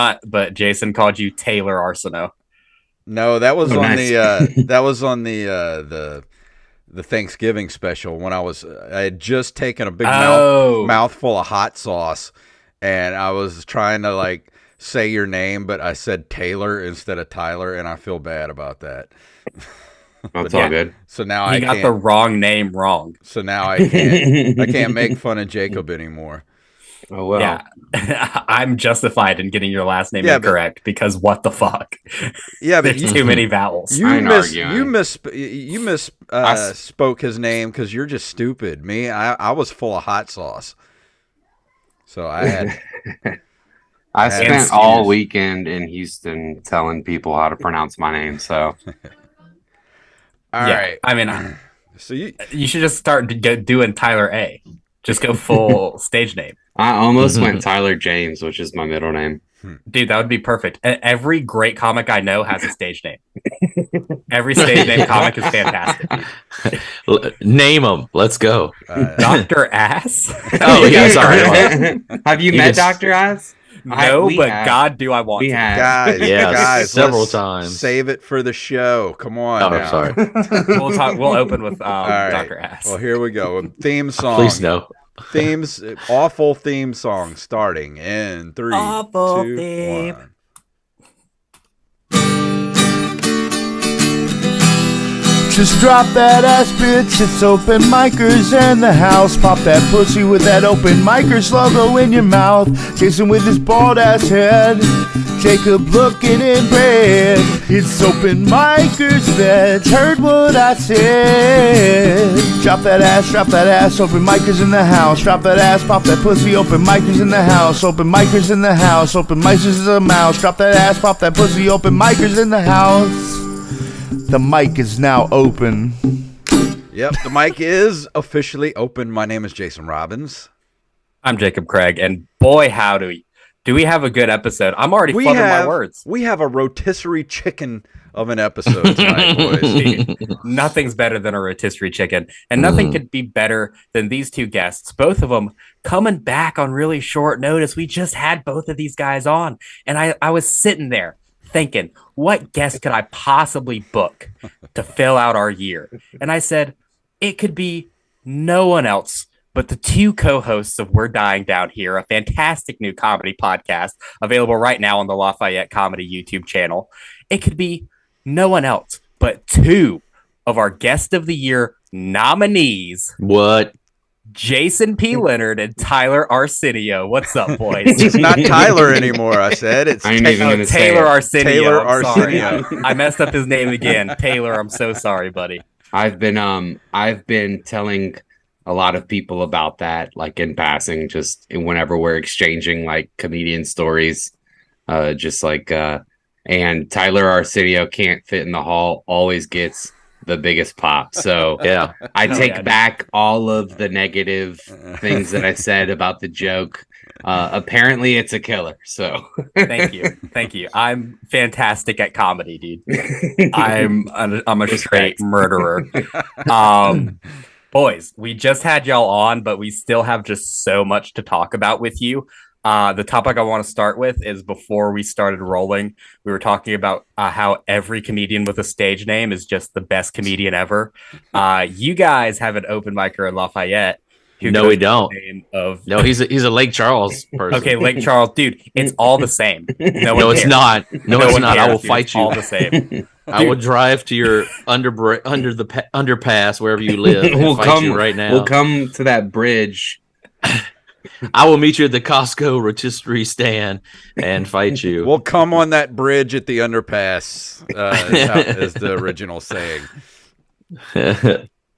not, but Jason called you Taylor Arceneaux. No, that was on nice. the Thanksgiving special when I had just taken a big Oh. mouthful of hot sauce, and I was trying to like say your name, but I said Taylor instead of Tyler, and I feel bad about that. That's all good. So now He got the wrong name wrong. So now I can't make fun of Jacob anymore. Oh well. Yeah, I'm justified in getting your last name incorrect because what the fuck? Yeah, but there's too many vowels. You misspoke his name because you're just stupid. Me, I was full of hot sauce, so I had. I spent all weekend in Houston telling people how to pronounce my name. So, all right. I mean, so you should just start doing Tyler A. Just go full stage name. I almost went Tyler James, which is my middle name. Dude, that would be perfect. Every great comic I know has a stage name. Every stage name comic is fantastic. Name them. Let's go. Dr. Ass? Oh, yeah, sorry. Have you met Dr. Ass? No, but God, do I want to. Guys, several times. Save it for the show. Come on. Oh, now. sorry. We'll open with Dr. Ass. Well, here we go. Theme song. Please no. Awful theme song starting in 3, 2, 1. Just drop that ass, bitch, it's open micers in the house. Pop that pussy with that open micers logo in your mouth. Jason with his bald ass head, Jacob looking in bed. It's open micers, bitch, heard what I said. Drop that ass, open micers in the house. Drop that ass, pop that pussy, open micers in the house. Open micers in the house, open micers is a mouse. Drop that ass, pop that pussy, open micers in the house. The mic is now open. Yep, the mic is officially open. My name is Jason Robbins. I'm Jacob Craig, and boy, howdy. Do we have a good episode? I'm already flubbing my words. We have a rotisserie chicken of an episode tonight, boys. Nothing's better than a rotisserie chicken, and nothing could be better than these two guests, both of them coming back on really short notice. We just had both of these guys on, and I was sitting there thinking, what guest could I possibly book to fill out our year? And I said, it could be no one else but the two co-hosts of We're Dying Down Here, a fantastic new comedy podcast available right now on the Lafayette Comedy YouTube channel. It could be no one else but two of our Guest of the Year nominees. What? Jason P. Leonard and Tyler Arceneaux. What's up, boys? It's not Tyler anymore, I said. It's Taylor Arceneaux. Taylor Arceneaux. I messed up his name again. Taylor, I'm so sorry, buddy. I've been telling a lot of people about that, like in passing, just whenever we're exchanging like comedian stories, and Tyler Arceneaux can't fit in the hall, always gets the biggest pop. So yeah, I take back all of the negative things that I said about the joke. Apparently it's a killer. So thank you. I'm fantastic at comedy, dude. I'm a straight murderer. Boys, we just had y'all on, but we still have just so much to talk about with you. The topic I want to start with is before we started rolling, we were talking about how every comedian with a stage name is just the best comedian ever. You guys have an open micer in Lafayette. No, we don't. No, he's a Lake Charles person. Okay, Lake Charles, dude, it's all the same. No, it's not. No, it's not. I will fight you. All the same. I will drive to your under the underpass wherever you live. We'll come you right now. We'll come to that bridge. I will meet you at the Costco rotisserie stand and fight you. We'll come on that bridge at the underpass, is the original saying.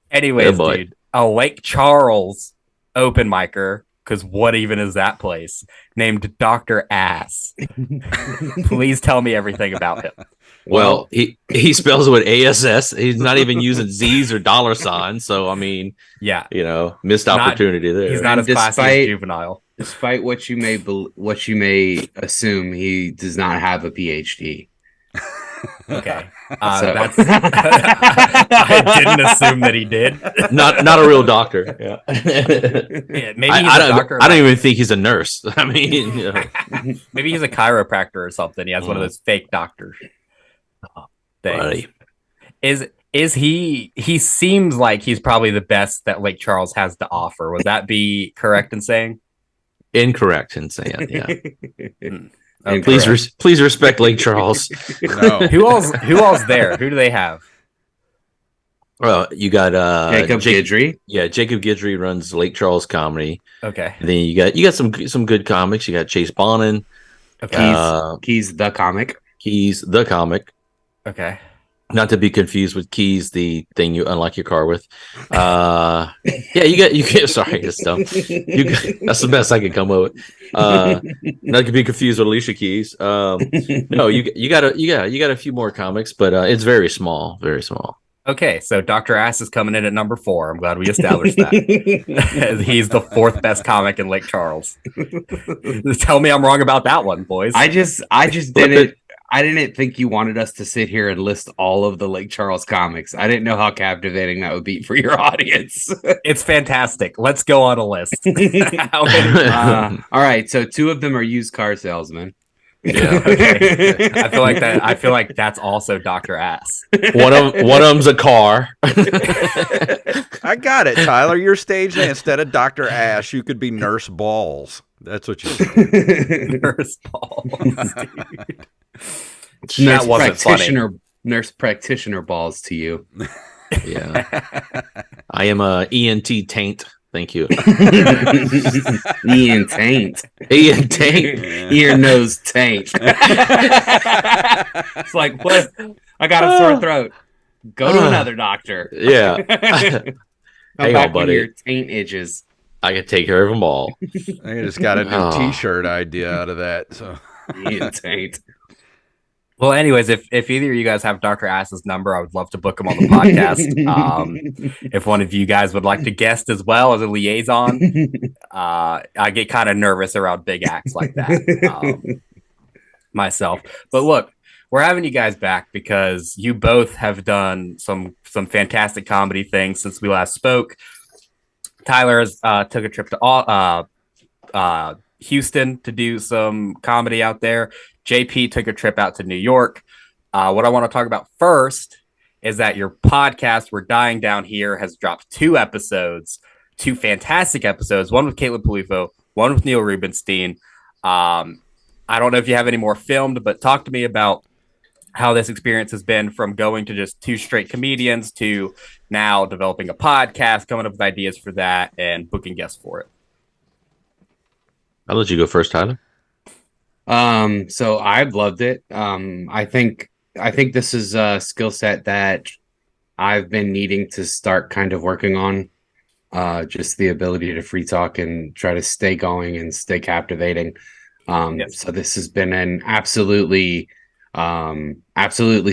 Anyways, dude, a Lake Charles open micer, because what even is that place, named Dr. Ass. Please tell me everything about him. Well, he spells it with ASS. He's not even using Z's or dollar signs. So, I mean, yeah, missed opportunity there. He's not as classy as Juvenile. Despite what you may assume, he does not have a PhD. Okay. So- That's I didn't assume that he did. Not a real doctor. Yeah. Yeah, maybe he's I a don't. doctor. I don't even think he's a nurse. I mean, you know, Maybe he's a chiropractor or something. He has one of those fake doctors things. buddy. Is he seems like he's probably the best that Lake Charles has to offer. Would that be correct in saying? Incorrect in saying, yeah. Okay. Please respect Lake Charles. No. Who all's there? Who do they have? Well, you got Jacob Guidry. Yeah, Jacob Guidry runs Lake Charles Comedy. Okay. And then you got some good comics. You got Chase Bonin. Okay. Keys the comic. Keys the comic. Okay. Not to be confused with Keys, the thing you unlock your car with. Yeah, you get sorry, it's dumb. That's the best I can come up with. Not to be confused with Alicia Keys. No, you got a few more comics, but it's very small, very small. Okay, so Dr. Ass is coming in at number 4. I'm glad we established that. He's the 4th best comic in Lake Charles. Tell me I'm wrong about that one, boys. I just didn't. I didn't think you wanted us to sit here and list all of the Lake Charles comics. I didn't know how captivating that would be for your audience. It's fantastic. Let's go on a list. All right, so 2 of them are used car salesmen. Yeah, okay. I feel like that's also Dr. Ass. One of them's a car. I got it, Tyler. Your stage name, instead of Dr. Ash, you could be Nurse Balls. That's what you said. Nurse balls, dude. That wasn't funny. Nurse practitioner balls to you. Yeah. I am a ENT taint. Thank you. Ian Taint. Ian Taint. Ear, nose, taint. It's like, what? I got a sore throat. Go to another doctor. Yeah. Come Hang back on, buddy. when your taint itches. I can take care of them all. I just got a new T-shirt idea out of that. So Ian Taint. Well, anyways, if either of you guys have Dr. Ass's number, I would love to book him on the podcast. If one of you guys would like to guest as well as a liaison, I get kind of nervous around big acts like that myself. But look, we're having you guys back because you both have done some fantastic comedy things since we last spoke. Tyler has took a trip to Houston to do some comedy out there. JP took a trip out to New York. What I want to talk about first is that your podcast, We're Dying Down Here, has dropped 2 episodes, 2 fantastic episodes, one with Caleb Polifo, one with Neil Rubenstein. I don't know if you have any more filmed, but talk to me about how this experience has been from going to just 2 straight comedians to now developing a podcast, coming up with ideas for that, and booking guests for it. I'll let you go first, Tyler. So I've loved it. I think this is a skill set that I've been needing to start kind of working on. Just the ability to free talk and try to stay going and stay captivating. Yes. So this has been an absolutely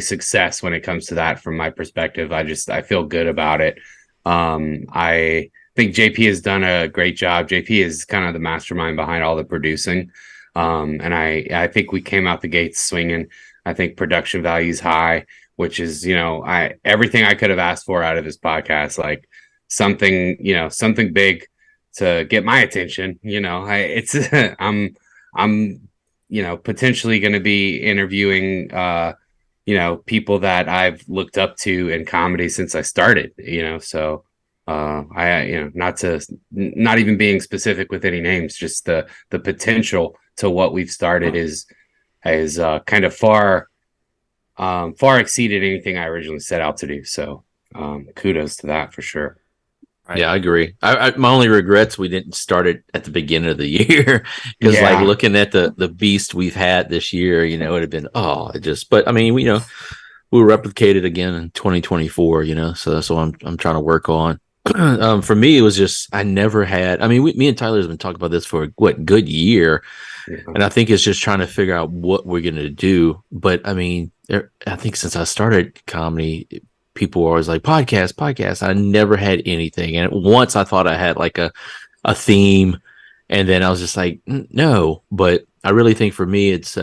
success when it comes to that from my perspective. I feel good about it. I think JP has done a great job. JP is kind of the mastermind behind all the producing. And I think we came out the gates swinging. I think production value is high, which is, everything I could have asked for out of this podcast, like something big to get my attention. I'm potentially going to be interviewing, people that I've looked up to in comedy since I started, so not even being specific with any names, just the potential to what we've started is kind of far exceeded anything I originally set out to do. So kudos to that for sure. Right. Yeah, I agree. My only regrets we didn't start it at the beginning of the year because like looking at the beast we've had this year, it would have been but I mean, we'll replicate it again in 2024, so that's what I'm trying to work on. For me, it was just I never had. I mean, me and Tyler has been talking about this for good year, and I think it's just trying to figure out what we're going to do. But I mean, I think since I started comedy, people were always like podcast. I never had anything, and once I thought I had like a theme, and then I was just like, no. But I really think for me, it's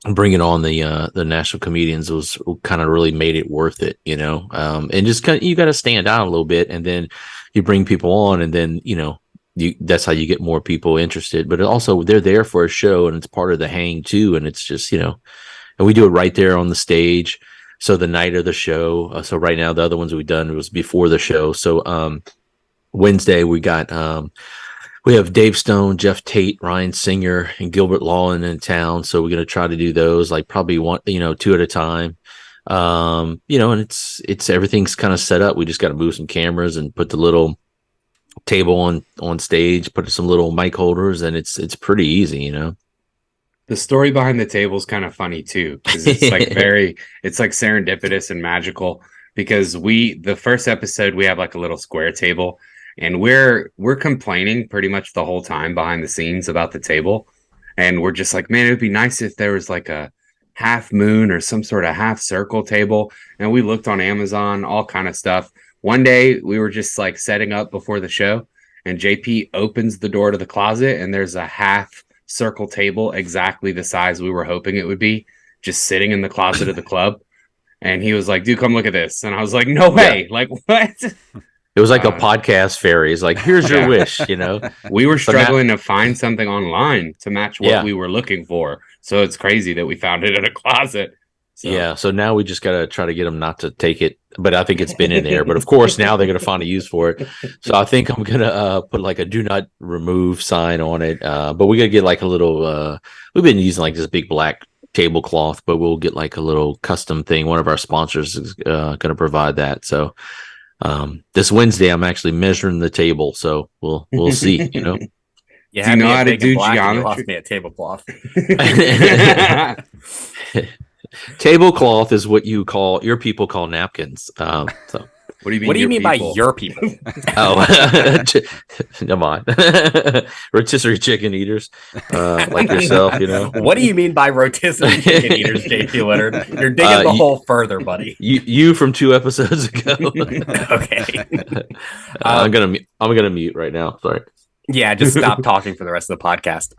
bringing on the national comedians was kind of really made it worth it, and just kind of, you got to stand out a little bit, and then you bring people on, and then that's how you get more people interested. But also they're there for a show, and it's part of the hang too, and it's just and we do it right there on the stage. So the night of the show, so right now the other ones we've done was before the show. So Wednesday we got we have Dave Stone, Jeff Tate, Ryan Singer, and Gilbert Lawin in town. So we're going to try to do those like probably one, 2 at a time. And it's everything's kind of set up. We just got to move some cameras and put the little table on stage, put some little mic holders, and it's pretty easy, The story behind the table is kind of funny too, because it's like it's like serendipitous and magical. Because the first episode we have like a little square table. And we're complaining pretty much the whole time behind the scenes about the table. And we're just like, man, it would be nice if there was like a half moon or some sort of half circle table. And we looked on Amazon, all kind of stuff. One day we were just like setting up before the show, and JP opens the door to the closet, and there's a half circle table exactly the size we were hoping it would be, just sitting in the closet of the club. And he was like, dude, come look at this. And I was like, no way. Yeah. Like, what? It was like a podcast fairy. It's like, here's your wish, We were struggling to find something online to match what we were looking for. So it's crazy that we found it in a closet. So. Yeah. So now we just got to try to get them not to take it. But I think it's been in there. But of course, now they're going to find a use for it. So I think I'm going to put like a do not remove sign on it. But we're going to get like a little, we've been using like this big black tablecloth, but we'll get like a little custom thing. One of our sponsors is going to provide that. So this Wednesday I'm actually measuring the table, so we'll see. Yeah, do you know how to do geometry? You lost me at tablecloth. Tablecloth is what your people call napkins. So what do you mean? What do you mean by your people? Oh, never mind. Rotisserie chicken eaters, like yourself. What do you mean by rotisserie chicken eaters, JP Leonard? You're digging the hole further, buddy. You from 2 episodes ago. Okay. I'm gonna mute right now. Sorry. Yeah, just stop talking for the rest of the podcast.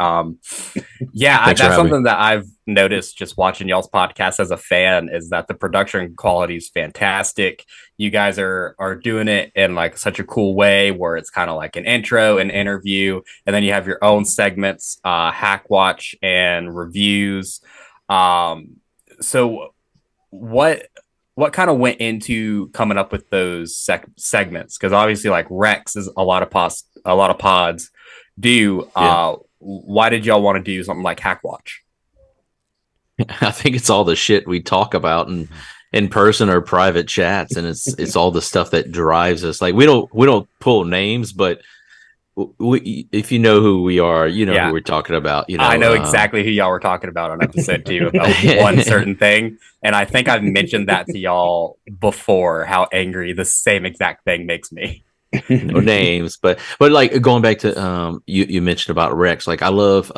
That's something that I've noticed just watching y'all's podcast as a fan, is that the production quality is fantastic. You guys are doing it in like such a cool way where it's kind of like an intro, an interview, and then you have your own segments, Hack Watch and reviews. So what kind of went into coming up with those segments? Because obviously, like Rex is a lot of pods do. Why did y'all want to do something like Hack Watch? I think it's all the shit we talk about in person or private chats, and it's all the stuff that drives us. Like we don't pull names, but if you know who we are, who we're talking about. I know exactly who y'all were talking about on episode 2 about one certain thing, and I think I've mentioned that to y'all before. How angry the same exact thing makes me. No names, but like going back to you mentioned about Rex. Like I love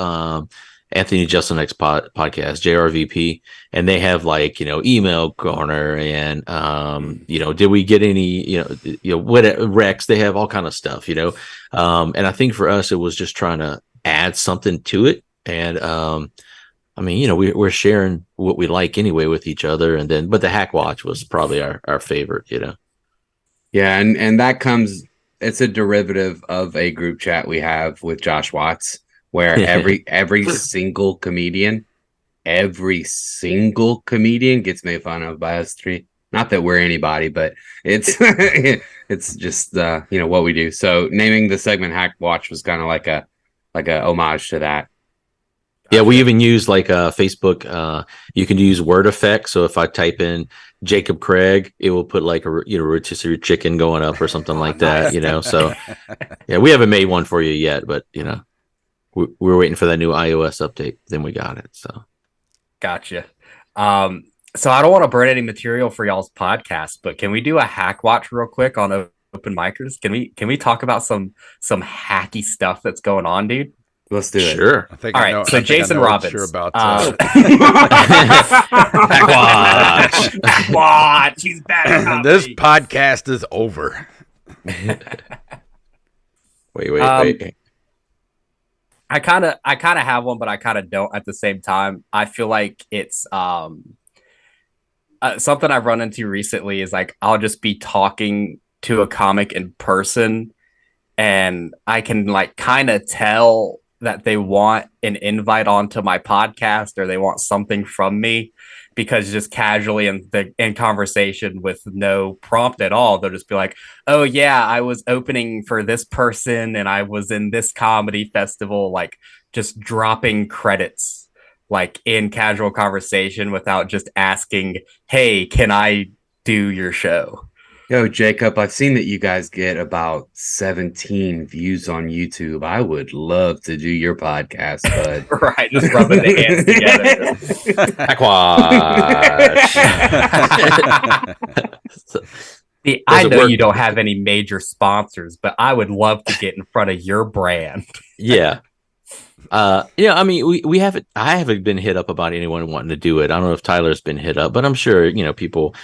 Anthony Jeselnik's podcast, JRVP, and they have like email corner and did we get any what Rex? They have all kind of stuff, and I think for us it was just trying to add something to it, and we're sharing what we like anyway with each other, and then but the Hack Watch was probably our favorite, Yeah, and that comes, it's a derivative of a group chat we have with Josh Watts, where every single comedian gets made fun of by us three. Not that we're anybody, but it's it's just what we do. So naming the segment Hack Watch was kind of like a homage to that. Yeah, we even use like Facebook. You can use word effects. So if I type in Jacob Craig, it will put like a rotisserie chicken going up or something like that. So yeah, we haven't made one for you yet, but we're waiting for that new iOS update. Then we got it. So gotcha. So I don't want to burn any material for y'all's podcast, but can we do a Hack Watch real quick on Open Micers? Can we talk about some hacky stuff that's going on, dude? Let's do it. Sure. All right. So Jason Robbins. Sure about Hack Watch. He's bad. This podcast is over. Wait. I kind of have one, but I kind of don't at the same time. I feel like it's something I've run into recently is like I'll just be talking to a comic in person, and I can like kind of tell that they want an invite onto my podcast or they want something from me, because just casually in conversation with no prompt at all, they'll just be like, "Oh yeah, I was opening for this person and I was in this comedy festival," like just dropping credits like in casual conversation without just asking, "Hey, can I do your show?" Yo, Jacob, I've seen that you guys get about 17 views on YouTube. I would love to do your podcast, bud. Right, just rubbing the hands together. See, I know you don't have any major sponsors, but I would love to get in front of your brand. Yeah. Yeah, I mean, we haven't, I haven't been hit up about anyone wanting to do it. I don't know if Tyler's been hit up, but I'm sure, people,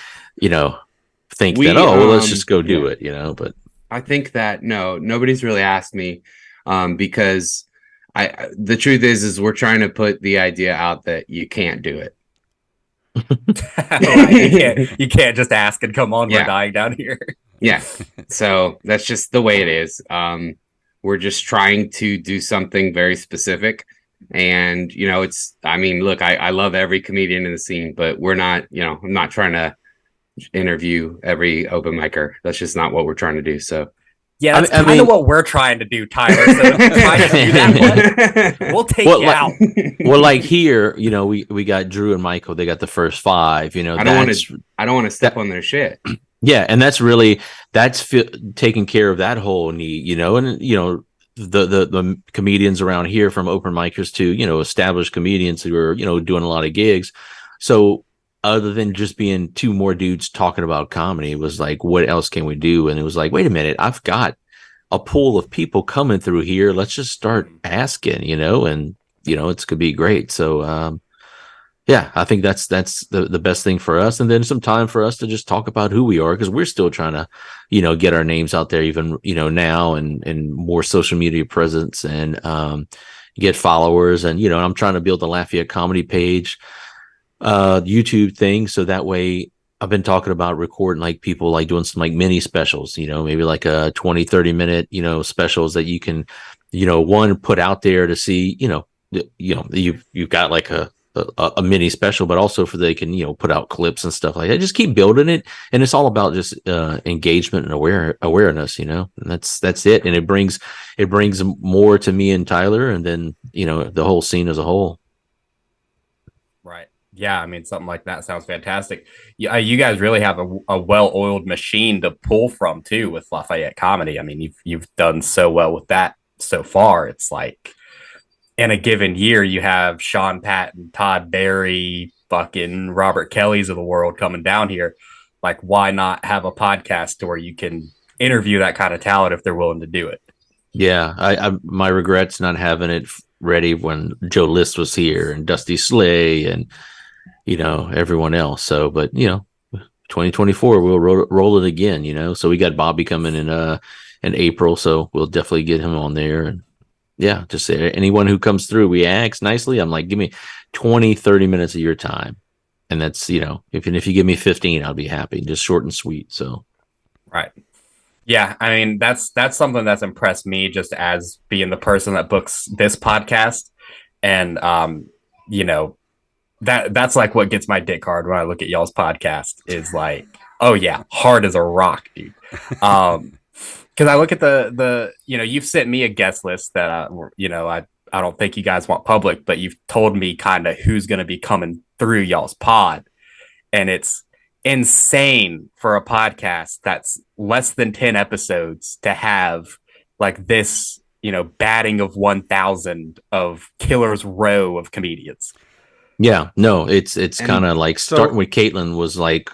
think that, well, let's just go do it, but I think that nobody's really asked me, because the truth is we're trying to put the idea out that you can't do it. You can't just ask and come on. We're dying down here. Yeah. So that's just the way it is. We're just trying to do something very specific. And, look, I love every comedian in the scene, but we're not, I'm not trying to interview every open micer. That's just not what we're trying to do. So yeah, that's kind of what we're trying to do, Tyler. So try to do that one. We'll take you out. Well, like here, we got Drew and Michael. They got the first 5. I don't want to step on their shit. Yeah, and that's taking care of that whole need, and the comedians around here, from open micers to established comedians who are doing a lot of gigs. So other than just being 2 more dudes talking about comedy, it was like, what else can we do? And it was like, wait a minute, I've got a pool of people coming through here. Let's just start asking, and it's gonna be great. So yeah, I think that's the best thing for us. And then some time for us to just talk about who we are, because we're still trying to, get our names out there even, now, and more social media presence, and get followers. And, I'm trying to build the Lafayette comedy page, YouTube thing. So that way I've been talking about recording like people like doing some like mini specials, maybe like a 20-30 minute, specials that you can, one, put out there to see, you've got like a mini special, but also they can put out clips and stuff like that. Just keep building it, and it's all about just engagement and awareness, and that's it. And it brings more to me and Tyler, and then the whole scene as a whole. Right. Yeah, I mean, something like that sounds fantastic. You guys really have a well-oiled machine to pull from too with Lafayette comedy. I mean, you've done so well with that so far. It's like, in a given year, you have Sean Patton, Todd Barry, fucking Robert Kelly's of the world coming down here. Like, why not have a podcast where you can interview that kind of talent if they're willing to do it? Yeah, I my regrets not having it ready when Joe List was here and Dusty Slay and everyone else. So, but 2024 we'll roll it again. So we got Bobby coming in April, so we'll definitely get him on there. And yeah, just say anyone who comes through, we ask nicely. I'm like, give me 20-30 minutes of your time, and that's if you give me 15, I'll be happy. Just short and sweet. So right. Yeah, I mean, that's something that's impressed me, just as being the person that books this podcast. And that's like what gets my dick hard when I look at y'all's podcast, is like, oh yeah, hard as a rock, dude. Because I look at the you've sent me a guest list that I don't think you guys want public, but you've told me kind of who's going to be coming through y'all's pod, and it's insane for a podcast that's less than 10 episodes to have like this, batting of 1,000 of killer's row of comedians. Yeah, no, it's kind of like starting with Caitlin was like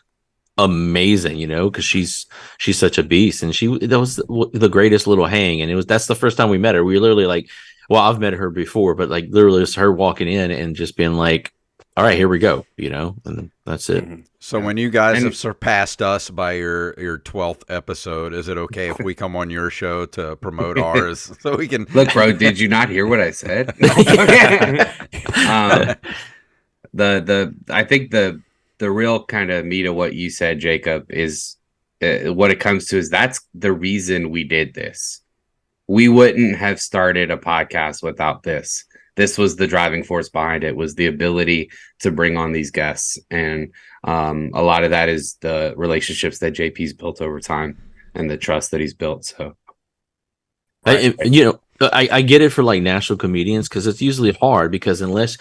amazing, because she's such a beast, and that was the greatest little hang, and that's the first time we met her. We were literally like, well, I've met her before, but like literally just her walking in and just being like, all right, here we go, and that's it. So when you guys have surpassed us by your 12th episode, is it okay if we come on your show to promote ours so we can look, bro? Did you not hear what I said? I think the real kind of meat of what you said, Jacob, is what it comes to is that's the reason we did this. We wouldn't have started a podcast without this. This was the driving force behind it, was the ability to bring on these guests. And a lot of that is the relationships that JP's built over time and the trust that he's built. So, I get it for like national comedians, because it's usually hard, because unless,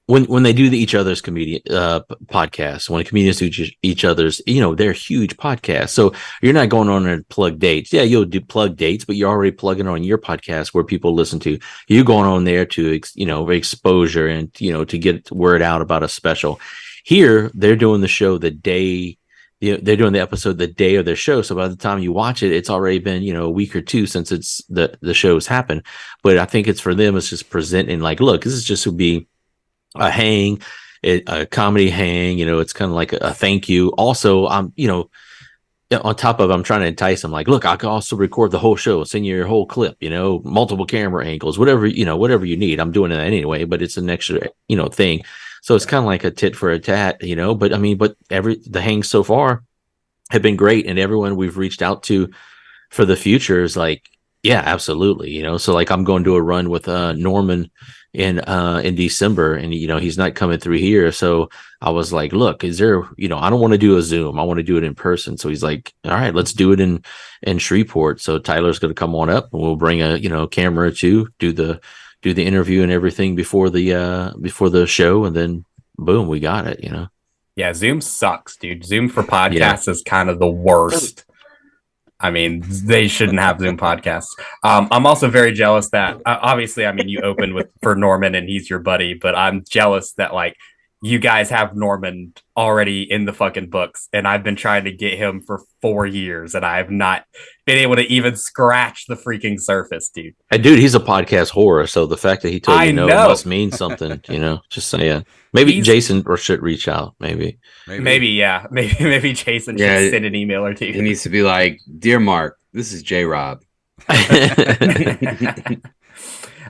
when they do each other's comedian podcasts, when comedians do each other's, they're huge podcasts. So you're not going on and plug dates. Yeah, you'll do plug dates, but you're already plugging on your podcast where people listen to. You're going on there to, exposure and, to get word out about a special. Here, they're doing the show the day, they're doing the episode the day of their show. So by the time you watch it, it's already been, a week or two since it's the show's happened. But I think it's for them, it's just presenting like, look, this is just to be a hang, a comedy hang, it's kind of like a thank you. Also, I'm, on top of, I'm trying to entice them, like, look, I can also record the whole show, send you your whole clip, multiple camera angles, whatever you need. I'm doing it anyway, but it's an extra, thing. So it's kind of like a tit for a tat, but the hangs so far have been great. And everyone we've reached out to for the future is like, yeah, absolutely. So like I'm going to do a run with Norman in December, and he's not coming through here. So I was like, look, is there, I don't want to do a Zoom, I want to do it in person. So he's like, all right, let's do it in Shreveport. So Tyler's going to come on up, and we'll bring a camera or two, do the interview and everything before the show, and then boom, we got it. Yeah, Zoom sucks, dude. Zoom for podcasts is kind of the worst. I mean, they shouldn't have Zoom podcasts. I'm also very jealous that, obviously, you opened for Norman and he's your buddy, but I'm jealous that, like, you guys have Norman already in the fucking books, and I've been trying to get him for 4 years, and I have not been able to even scratch the freaking surface, dude. Hey, dude, he's a podcast whore, so the fact that he told you no must mean something, just saying. Maybe Jason should reach out, maybe, yeah. Maybe Jason should send an email or two. He needs to be like, "Dear Mark, this is J-Rob."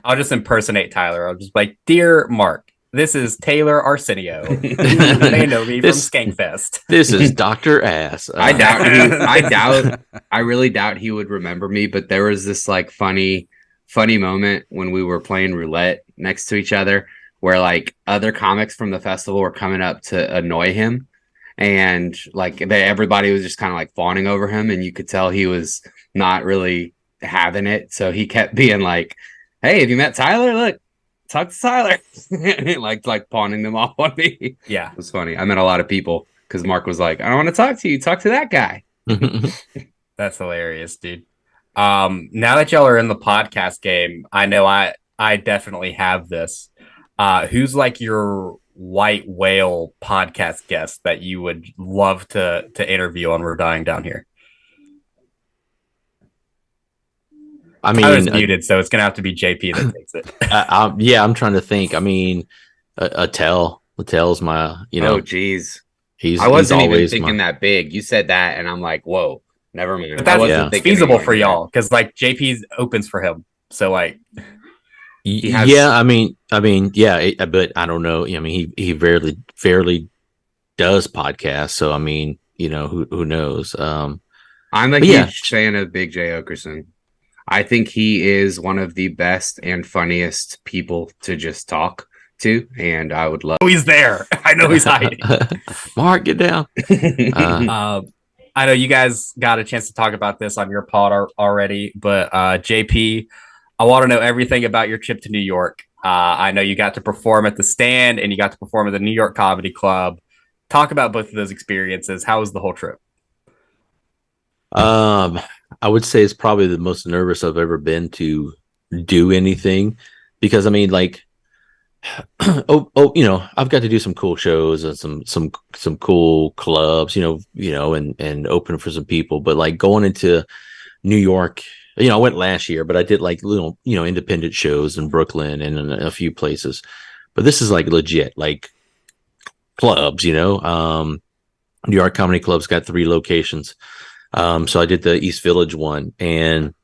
I'll just impersonate Tyler. I'll just be like, "Dear Mark, this is Taylor Arceneaux. They know me from Skankfest. This is Dr. Ass." I really doubt he would remember me, but there was this like funny moment when we were playing roulette next to each other, where like other comics from the festival were coming up to annoy him, and like everybody was just kind of like fawning over him, and you could tell he was not really having it. So he kept being like, "Hey, have you met Tyler? Look, talk to Tyler." like pawning them off on me. Yeah, it was funny. I met a lot of people because Mark was like, "I don't want to talk to you. Talk to that guy." That's hilarious, dude. Now that y'all are in the podcast game, I know I definitely have this. Who's like your white whale podcast guest that you would love to interview on We're Dying Down Here? I was muted, so it's gonna have to be JP that takes it. I'm trying to think. Attell's my, Oh, geez. I wasn't even thinking that big. You said that, and I'm like, whoa, never mind. But that's feasible for y'all, because like JP opens for him, so like. But I don't know. He rarely does podcasts, so who knows? I'm a huge fan of Big J Okerson. I think he is one of the best and funniest people to just talk to, and I would love. Oh, he's there. I know he's hiding. Mark, get down. I know you guys got a chance to talk about this on your pod already, but JP, I want to know everything about your trip to New York. I know you got to perform at the Stand and you got to perform at the New York Comedy Club. Talk about both of those experiences. How was the whole trip? I would say it's probably the most nervous I've ever been to do anything, because I've got to do some cool shows and some cool clubs, and open for some people. But like going into New York, I went last year, but I did like little, independent shows in Brooklyn and in a few places. but this is like legit, like clubs, New York Comedy Club's got 3 locations. So I did the East Village one, and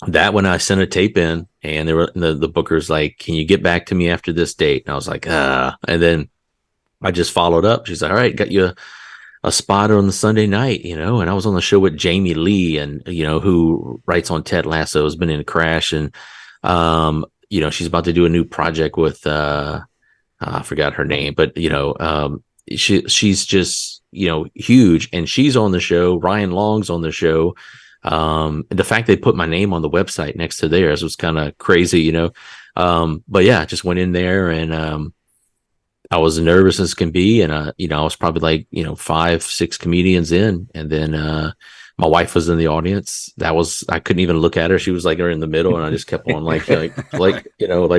that when I sent a tape in, and they were the booker's like, "Can you get back to me after this date?" And I was like, and then I just followed up. She's like, "All right, got you a spot on the Sunday night, and I was on the show with Jamie Lee, and who writes on Ted Lasso, has been in Crash, and she's about to do a new project with I forgot her name, but she's just huge, and she's on the show. Ryan Long's on the show. The fact they put my name on the website next to theirs was kind of crazy, but yeah, just went in there, and I was nervous as can be, and I was probably like 5-6 comedians in, and then my wife was in the audience. I couldn't even look at her. She was like in the middle, and I just kept on like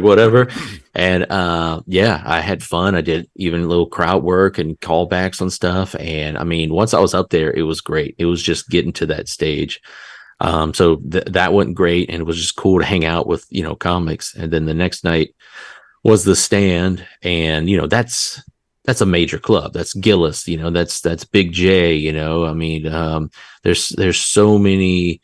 whatever. And I had fun. I did even a little crowd work and callbacks on stuff. And I mean, once I was up there, it was great. It was just getting to that stage. So that went great, and it was just cool to hang out with comics. And then the next night was the Stand, and that's a major club. That's Gillis, that's Big J, I mean, there's so many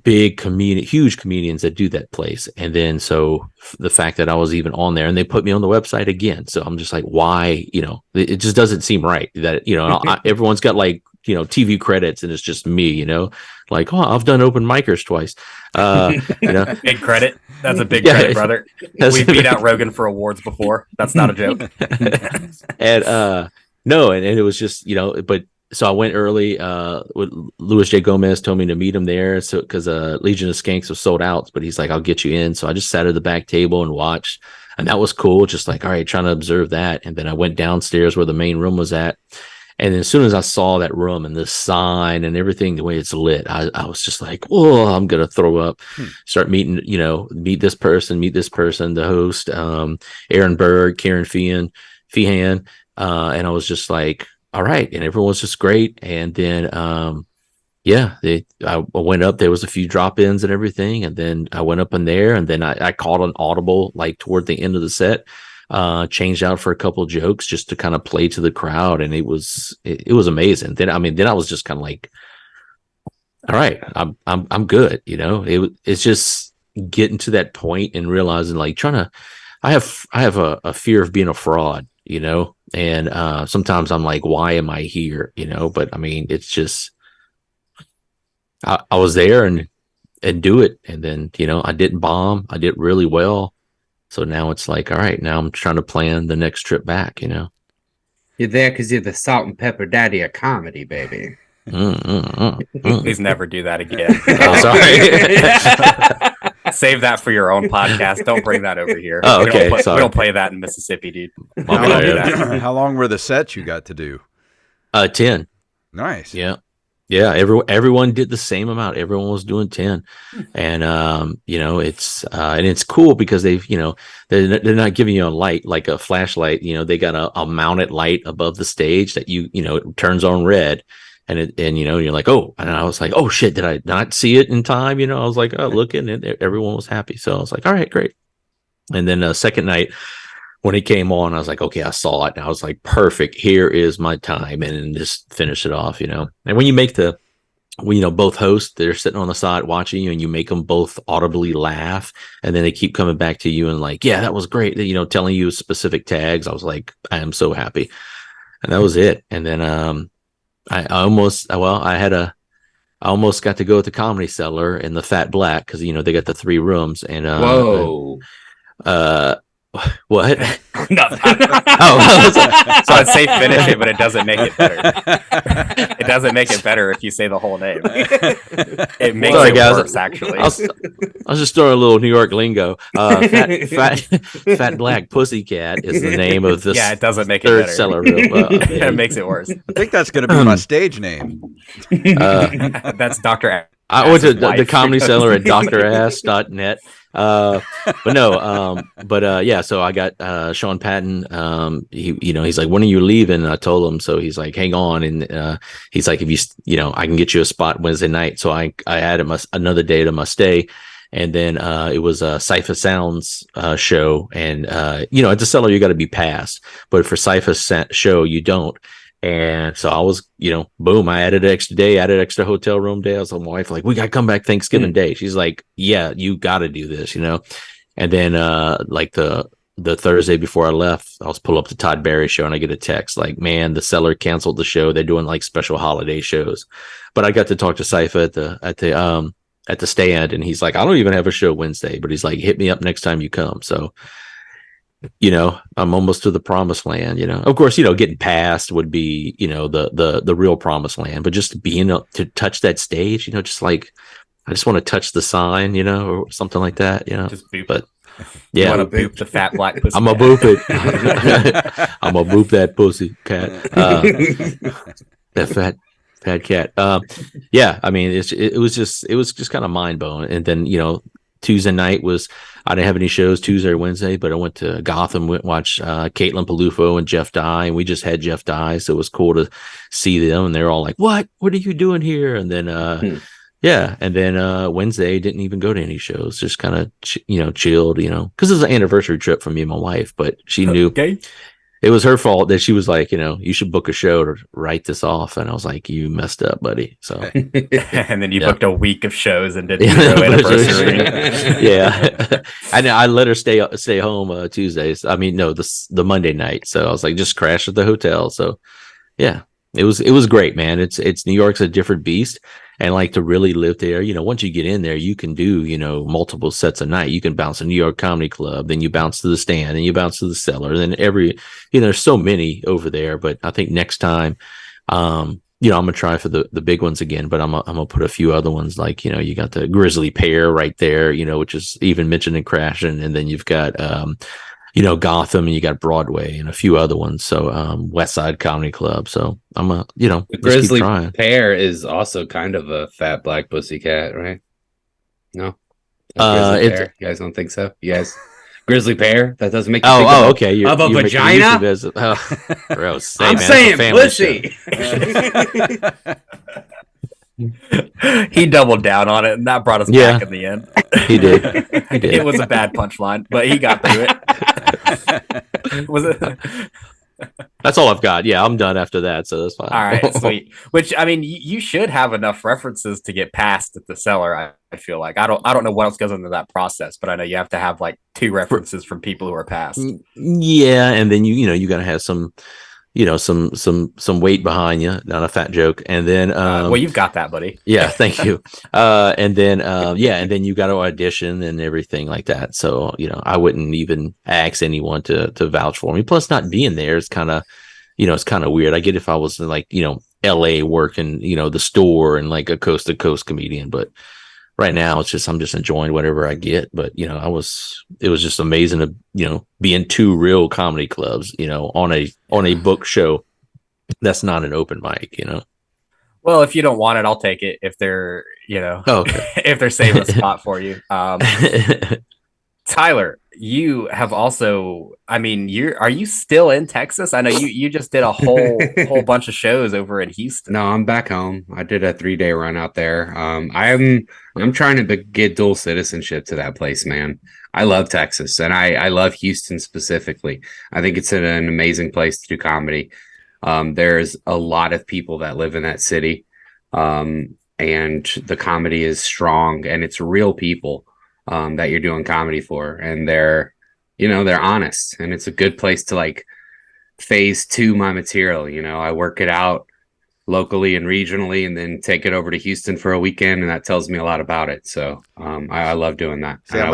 huge comedians that do that place. And then, so the fact that I was even on there, and they put me on the website again. So I'm just like, why, it just doesn't seem right that, everyone's got like, TV credits, and it's just me, like, oh, I've done open micers twice. Big credit. That's a big credit, brother. We beat out Rogan for awards before. That's not a joke. And no, and it was just, but so I went early. With Louis J. Gomez told me to meet him there. So because Legion of Skanks was sold out, but he's like, I'll get you in. So I just sat at the back table and watched, and that was cool. Just like, all right, trying to observe that. And then I went downstairs where the main room was at. And then as soon as I saw that room and the sign and everything, the way it's lit, I was just like, oh, I'm going to throw up. Start meeting, meet this person, the host, Aaron Berg, Karen Feehan. And I was just like, all right. And everyone was just great. And then, I went up, there was a few drop-ins and everything. And then I went up in there, and then I called an audible, like toward the end of the set. Changed out for a couple of jokes just to kind of play to the crowd, and it was amazing. Then I was just kind of like, all right, I'm good. It's just getting to that point and realizing, like, I have a fear of being a fraud, and sometimes I'm like, why am I here? But I mean, it's just I was there and do it, and then I didn't bomb, I did really well. So now it's like, all right, now I'm trying to plan the next trip back, You're there because you're the salt and pepper daddy of comedy, baby. Please never do that again. Oh, sorry. Save that for your own podcast. Don't bring that over here. Oh, okay. We don't play that in Mississippi, dude. How long were the sets you got to do? 10. Nice. Yeah. Everyone did the same amount. Everyone was doing 10, and it's cool because they've, they're not giving you a light like a flashlight. They got a mounted light above the stage that it turns on red, and you're like, oh, and I was like, oh shit, did I not see it in time? I was like, oh, looking, and everyone was happy. So I was like, all right, great. And then second night, when it came on, I was like, okay, I saw it. And I was like, perfect. Here is my time. And then just finish it off, And when you make both hosts, they're sitting on the side watching you, and you make them both audibly laugh. And then they keep coming back to you and like, yeah, that was great. Telling you specific tags. I was like, I am so happy. And that was it. And then I almost got to go with the Comedy Cellar and the Fat Black, because, they got the 3 rooms. And whoa. What? Nothing. Oh, so I'd say finish it, but it doesn't make it better. It doesn't make it better if you say the whole name. It makes it worse, actually. I was just throwing a little New York lingo. Fat Black Pussycat is the name of this. Yeah, it doesn't make third it better. cellar room. It makes it worse. I think that's going to be my stage name. That's Dr. I went to the Comedy Cellar at drass.net. But no, yeah, so I got Sean Patton. He's like, when are you leaving? And I told him, so he's like, hang on. And he's like, if I can get you a spot Wednesday night. So I added another day to my stay. And then it was a Cypher Sounds show. And, at the Cellar, you got to be passed. But for Cypher show, you don't. And so I was, boom, I added an extra day, added extra hotel room day. I was with my wife, like, we got to come back Thanksgiving Day. She's like, yeah, you got to do this, And then like the Thursday before I left, I was pull up the Todd Barry show and I get a text like, man, the Cellar canceled the show. They're doing like special holiday shows. But I got to talk to Cypher at the stand, and he's like, I don't even have a show Wednesday, but he's like, hit me up next time you come. So, I'm almost to the promised land, Of course, getting past would be, the real promised land, but just being up to touch that stage, just like, I just want to touch the sign, or something like that, Just boop. But yeah, you want to boop the fat black pussy. I'm gonna boop it. I'm gonna boop that pussy cat. That fat cat. Yeah, I mean, it was just kind of mind blowing. And then Tuesday night I didn't have any shows Tuesday or Wednesday, but I went to Gotham, went and watched Caitlin Palufo and Jeff Dye, and we just had Jeff Dye, so it was cool to see them. And they're all like, "What are you doing here?" And then yeah, and then Wednesday didn't even go to any shows, just kind of chilled, because it was an anniversary trip for me and my wife, but she knew. Okay. It was her fault that she was like, you should book a show to write this off. And I was like, you messed up, buddy. So, and then you booked a week of shows and did no anniversary. Yeah. I let her stay home Tuesdays. I mean, no, the Monday night. So I was like, just crash at the hotel. So yeah, it was great, man. It's New York's a different beast. And like to really live there, once you get in there, you can do, multiple sets a night. You can bounce to New York Comedy Club, then you bounce to the Stand, and you bounce to the Cellar. Then there's so many over there. But I think next time, I'm gonna try for the big ones again. But I'm gonna put a few other ones like you got the Grizzly Pear right there, which is even mentioned in Crashing, and then you've got Gotham, and you got Broadway and a few other ones. So West Side Comedy Club. So I'm the Grizzly Pear is also kind of a fat black pussy cat, right? No, Pear. You guys don't think so? You guys, Grizzly Pear? That doesn't make you think okay. You're a vagina. Gross. I'm saying pussy. He doubled down on it, and that brought us back in the end. He did. It was a bad punchline, but he got through it. Was it? That's all I've got. Yeah, I'm done after that, so that's fine. All right, sweet. Which, I mean, you should have enough references to get past at the Cellar. I feel like I don't know what else goes into that process, but I know you have to have like 2 references from people who are past. Yeah, and then you got to have some. Some weight behind you, not a fat joke. And then, well, you've got that, buddy. Yeah, thank you. And then you got to audition and everything like that. So, I wouldn't even ask anyone to vouch for me. Plus not being there is kind of, it's kind of weird. I get if I was like, LA working, the store and like a coast to coast comedian, but right now I'm just enjoying whatever I get. But, it was just amazing to, be in 2 real comedy clubs, on a book show. That's not an open mic, Well, if you don't want it, I'll take it if they're, if they're saving a spot for you. Tyler, you have also, I mean, are you still in Texas? I know you just did a whole bunch of shows over in Houston. No, I'm back home. I did a 3-day run out there. I'm trying to get dual citizenship to that place, man. I love Texas, and I love Houston specifically. I think it's an amazing place to do comedy. There's a lot of people that live in that city, and the comedy is strong, and it's real people that you're doing comedy for, and they're honest, and it's a good place to like phase 2 my material. I work it out locally and regionally, and then take it over to Houston for a weekend, and that tells me a lot about it. So I love doing that. See, I'm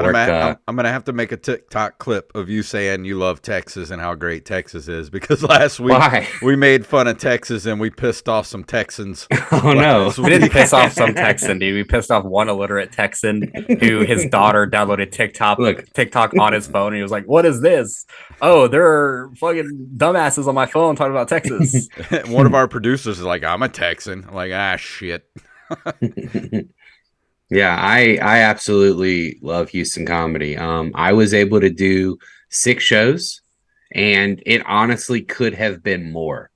gonna have to make a TikTok clip of you saying you love Texas and how great Texas is, because last week we made fun of Texas and we pissed off some Texans. Oh no, we didn't piss off some Texan, dude. We pissed off one illiterate Texan who his daughter downloaded TikTok on his phone, and he was like, "What is this? Oh, there are fucking dumbasses on my phone talking about Texas." One of our producers is like, I'm a Texan. I'm like, shit. Yeah, I absolutely love Houston comedy. I was able to do 6 shows, and it honestly could have been more.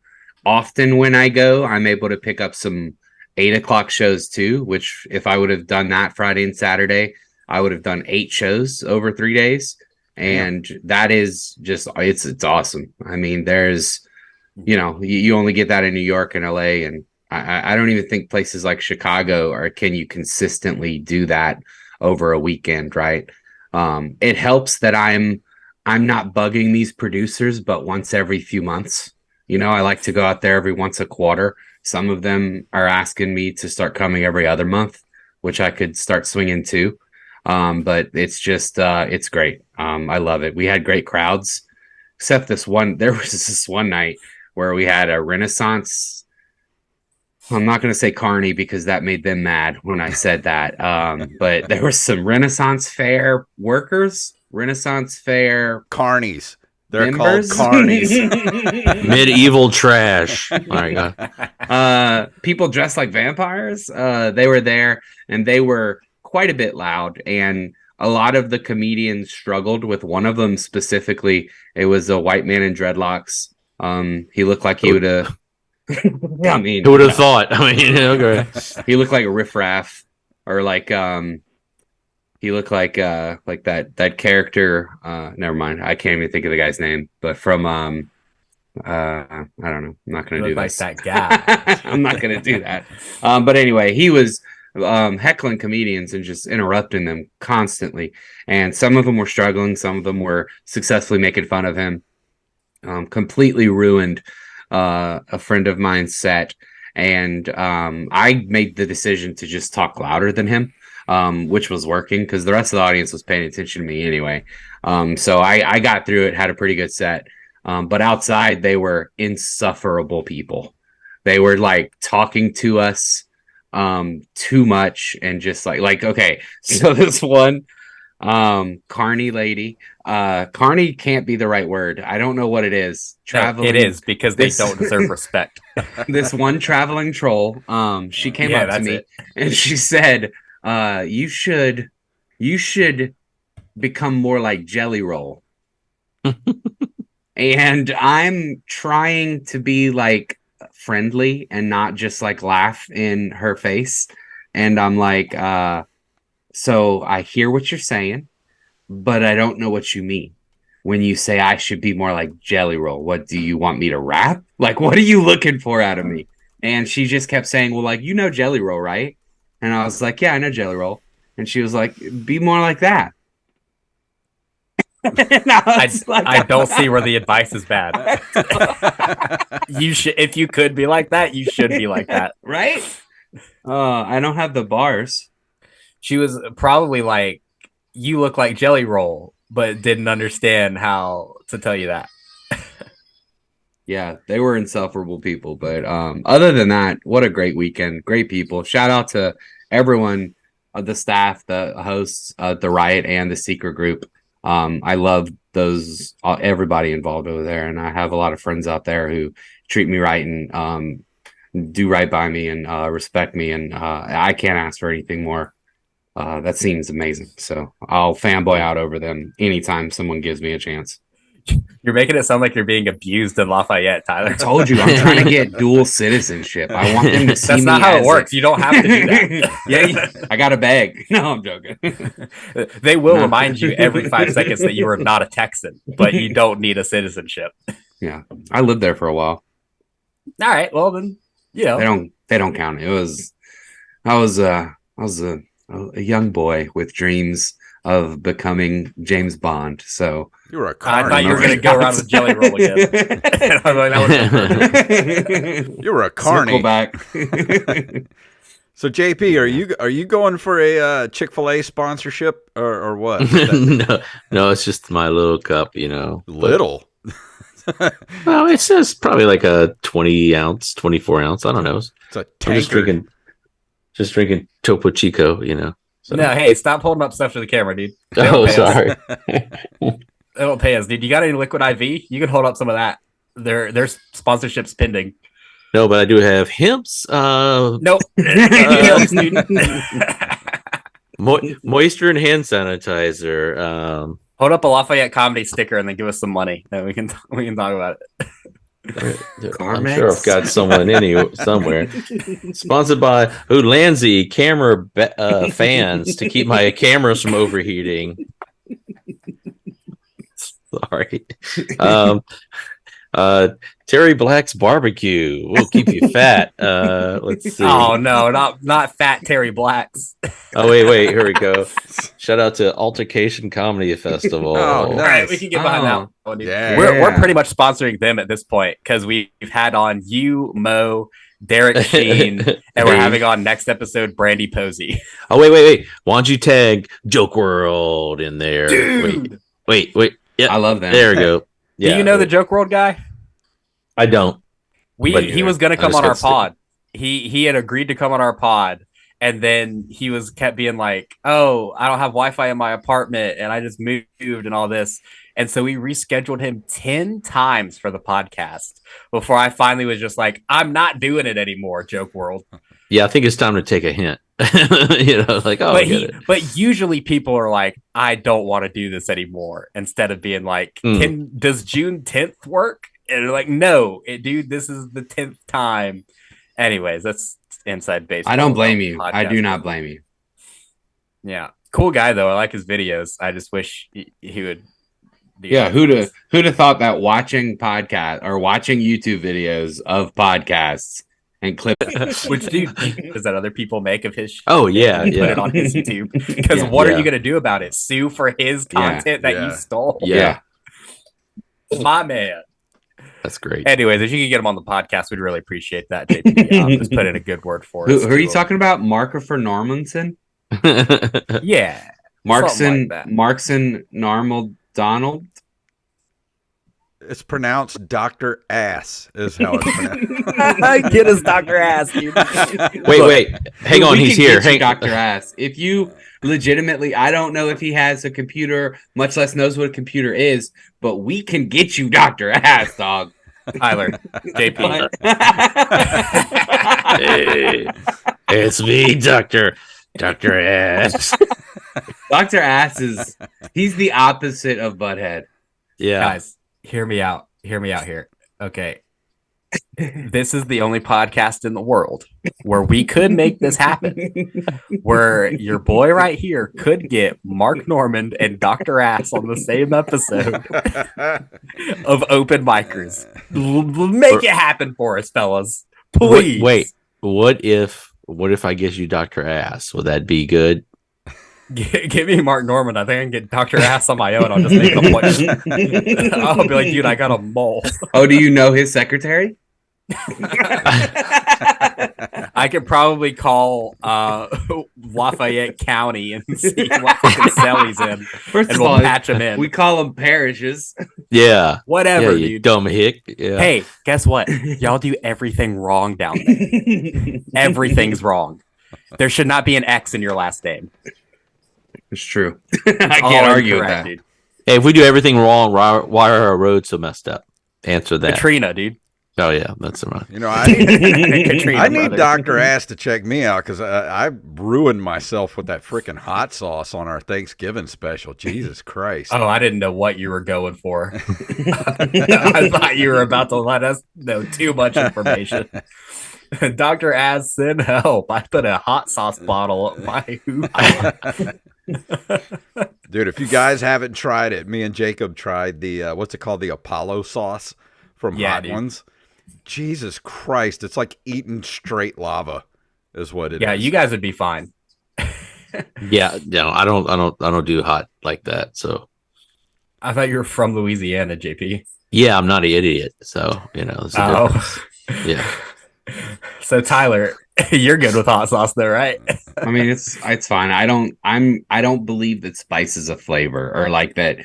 Often when I go, I'm able to pick up some 8 o'clock shows too, which if I would have done that Friday and Saturday, I would have done 8 shows over 3 days. And that is just, it's awesome. I mean, there's, you only get that in New York and LA. And I don't even think places like Chicago can you consistently do that over a weekend, right? It helps that I'm not bugging these producers, but once every few months, I like to go out there every once a quarter. Some of them are asking me to start coming every other month, which I could start swinging too. But it's just, it's great. I love it. We had great crowds, except there was this one night where we had a Renaissance. I'm not going to say carny because that made them mad when I said that. But there were some Renaissance Fair workers, Renaissance Fair carnies. They're members. called carnies. Medieval trash. Oh my God. People dressed like vampires. They were there and they were quite a bit loud, and a lot of the comedians struggled with one of them specifically. It was a white man in dreadlocks. He looked like he would have I mean, who would have thought? I mean, okay. He looked like a riffraff, or like he looked like that character. Never mind, I can't even think of the guy's name, but from I don't know. I'm not gonna do like this. That guy. I'm not gonna do that. But anyway, he was heckling comedians and just interrupting them constantly, and some of them were struggling, some of them were successfully making fun of him. Completely ruined a friend of mine's set, and I made the decision to just talk louder than him, which was working because the rest of the audience was paying attention to me anyway. So I got through it, had a pretty good set, but outside they were insufferable people. They were like talking to us too much, and just like okay, so this one carny lady, carny can't be the right word, I don't know what it is. Traveling, it is, because they don't deserve respect. This one traveling troll, she came up to me and she said, you should become more like Jelly Roll. And I'm trying to be like friendly and not just like laugh in her face, and I'm like, so I hear what you're saying, but I don't know what you mean when you say I should be more like Jelly Roll. What do you want me to rap? Like, what are you looking for out of me? And she just kept saying, well, like, Jelly Roll, right? And I was like, yeah, I know Jelly Roll. And she was like, be more like that. I don't see where the advice is bad. You should, if you could be like that, you should be like that, right? I don't have the bars. She was probably like, you look like Jelly Roll, but didn't understand how to tell you that. Yeah, they were insufferable people. But other than that, what a great weekend. Great people. Shout out to everyone, the staff, the hosts, the Riot, and the Secret Group. I love those, everybody involved over there. And I have a lot of friends out there who treat me right and do right by me and respect me. And I can't ask for anything more. That seems amazing. So I'll fanboy out over them anytime someone gives me a chance. You're making it sound like you're being abused in Lafayette, Tyler. I told you, I'm trying to get dual citizenship. I want them to see me. That's not how it works. You don't have to do that. Yeah, I got a bag. No, I'm joking. They will remind you every 5 seconds that you are not a Texan, but you don't need a citizenship. Yeah, I lived there for a while. All right, well then, they don't count. I was a young boy with dreams of becoming James Bond. So you were a carny. I thought you were going to go around with Jelly Roll again. You were a carny. Circle back. So JP, are you going for a Chick-fil-A sponsorship or what? No, it's just my little cup, Little. Well, it says probably like a 20 ounce, 24 ounce. I don't know. It's a tanker. I'm just drinking Topo Chico, So. No, hey, stop holding up stuff to the camera, dude. Sorry. They don't pay us, dude. You got any Liquid IV? You can hold up some of that. There's sponsorships pending. No, but I do have Hemp's. Nope. Moisture and hand sanitizer. Hold up a Lafayette comedy sticker and then give us some money. Then we can talk about it. I'm sure I've got someone somewhere. Sponsored by Lansy camera fans to keep my cameras from overheating. Sorry. Terry Black's barbecue will keep you fat. Let's see. Oh no, not fat Terry Black's. Oh wait, here we go. Shout out to Altercation Comedy Festival. Oh, nice. All right, we can get behind that one. Yeah. We're pretty much sponsoring them at this point because we've had on you, Mo, Derek Sheen, and we're having on next episode Brandy Posey. Oh wait. Why don't you tag Joke World in there? Dude. Wait. Yeah, I love that. There we go. Yeah, do you know the Joke World guy? I don't. He was going to come on our pod. He had agreed to come on our pod, and then he kept being like, "Oh, I don't have Wi-Fi in my apartment, and I just moved and all this." And so we rescheduled him 10 times for the podcast before I finally was just like, "I'm not doing it anymore." Joke World. Yeah, I think it's time to take a hint. But usually people are like, "I don't want to do this anymore," instead of being like, "Does June 10th work?" And they're like, "No, dude, this is the 10th time." Anyways, that's inside baseball. I don't blame you. I do not blame you. Yeah, cool guy though. I like his videos. I just wish he would. Yeah, who'd have thought that watching YouTube videos of podcasts and clip which does that other people make of his? Oh yeah, put it on his YouTube because what are you gonna do about it? Sue for his content that you stole? Yeah, my man. That's great. Anyways, if you could get him on the podcast, we'd really appreciate that, JP. Just put in a good word for us. Who are you talking about? Markifer Normanson? Yeah. Markson Narmal Donald? It's pronounced Dr. Ass, is how it's pronounced. Get us Dr. Ass, dude. Wait. Hang on, he's here. Hey, Dr. Ass. If you legitimately, I don't know if he has a computer, much less knows what a computer is, but we can get you Dr. Ass, dog. Tyler, JP. Hey, it's me, Dr. Ass. Dr. Ass he's the opposite of Butthead. Yeah. Guys, hear me out here. Okay. This is the only podcast in the world where we could make this happen. Where your boy right here could get Mark Normand and Dr. Ass on the same episode of Open Micers. Make it happen for us, fellas. Please. Wait. What if I get you Dr. Ass? Would that be good? Give me Mark Normand. I think I can get Dr. Ass on my own. I'll just make an appointment. I'll be like, dude, I got a mole. Oh, do you know his secretary? I could probably call Lafayette County and see what fucking cell he's in. First and of all, we'll patch him in. We call them parishes. Yeah. Whatever, you dude. Dumb hick. Yeah. Hey, guess what? Y'all do everything wrong down there. Everything's wrong. There should not be an X in your last name. It's true. I can't argue with that. Dude. Hey, if we do everything wrong, why are our roads so messed up? Answer that. Katrina, dude. Oh yeah, that's the one. You know, I need Dr. Ass to check me out because I ruined myself with that freaking hot sauce on our Thanksgiving special. Jesus Christ! Oh, I didn't know what you were going for. I thought you were about to let us know too much information. Dr. Ass, send help. I put a hot sauce bottle up my hoo-ha. Dude, if you guys haven't tried it, me and Jacob tried the what's it called, the Apollo sauce from Hot Ones. Jesus Christ, it's like eating straight lava, is what it is. Yeah, you guys would be fine. Yeah, no, I don't do hot like that. So I thought you were from Louisiana, JP. Yeah, I'm not an idiot. So yeah. So Tyler, you're good with hot sauce though, right? I mean, it's fine. I don't believe that spice is a flavor or like that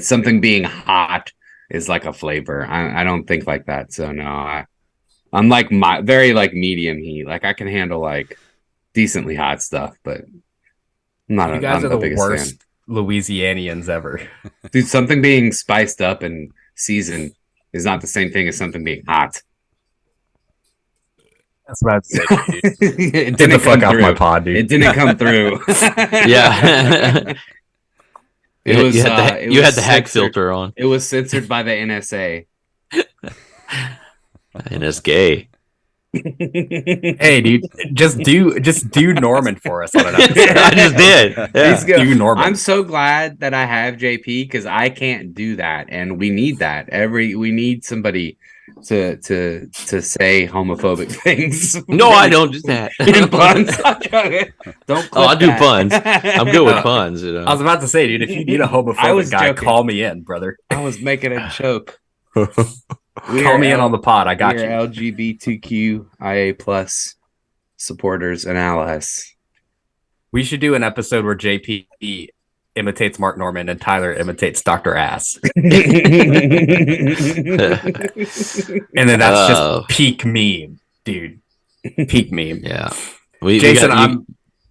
something being hot is like a flavor. I don't think like that. So no, I'm like very like medium heat. Like I can handle like decently hot stuff, but I'm not. You guys are the worst Louisianians ever. Dude, something being spiced up and seasoned is not the same thing as something being hot. That's what I'd say. It Get the fuck off my pod, dude. It didn't come through. Yeah. You had the hack filter on. It was censored by the NSA. And it's gay. Hey, dude, just do Norman for us on an episode. I just did. Yeah. Do Norman. I'm so glad that I have JP because I can't do that, and we need that. We need somebody to say homophobic things. No, I don't do that. In puns. Don't. I do puns. I'm good with puns. You know. I was about to say, dude, if you need a homophobic guy, joking. call me in, brother. I was making a joke. Call me in on the pod. I got you. LGBTQIA plus supporters and allies. We should do an episode where JP imitates Mark Norman and Tyler imitates Dr. Ass. And then that's just peak meme, dude. Peak meme. Yeah. Jason,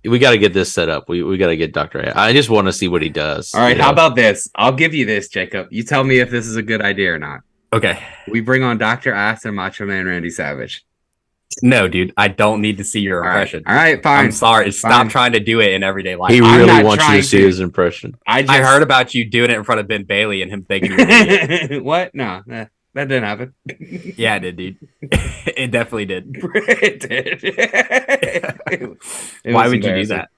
we got to get this set up. We got to get Dr. A. I just want to see what he does. All right. How about this? I'll give you this, Jacob. You tell me if this is a good idea or not. Okay. We bring on Dr. Ass and Macho Man Randy Savage. No, dude. I don't need to see your impression. All right, fine. I'm sorry. Stop trying to do it in everyday life. He really wants you to see his impression. I heard about you doing it in front of Ben Bailey and him thinking you're an idiot. What? No, that didn't happen. Yeah, it did, dude. It definitely did. It did. Why would you do that?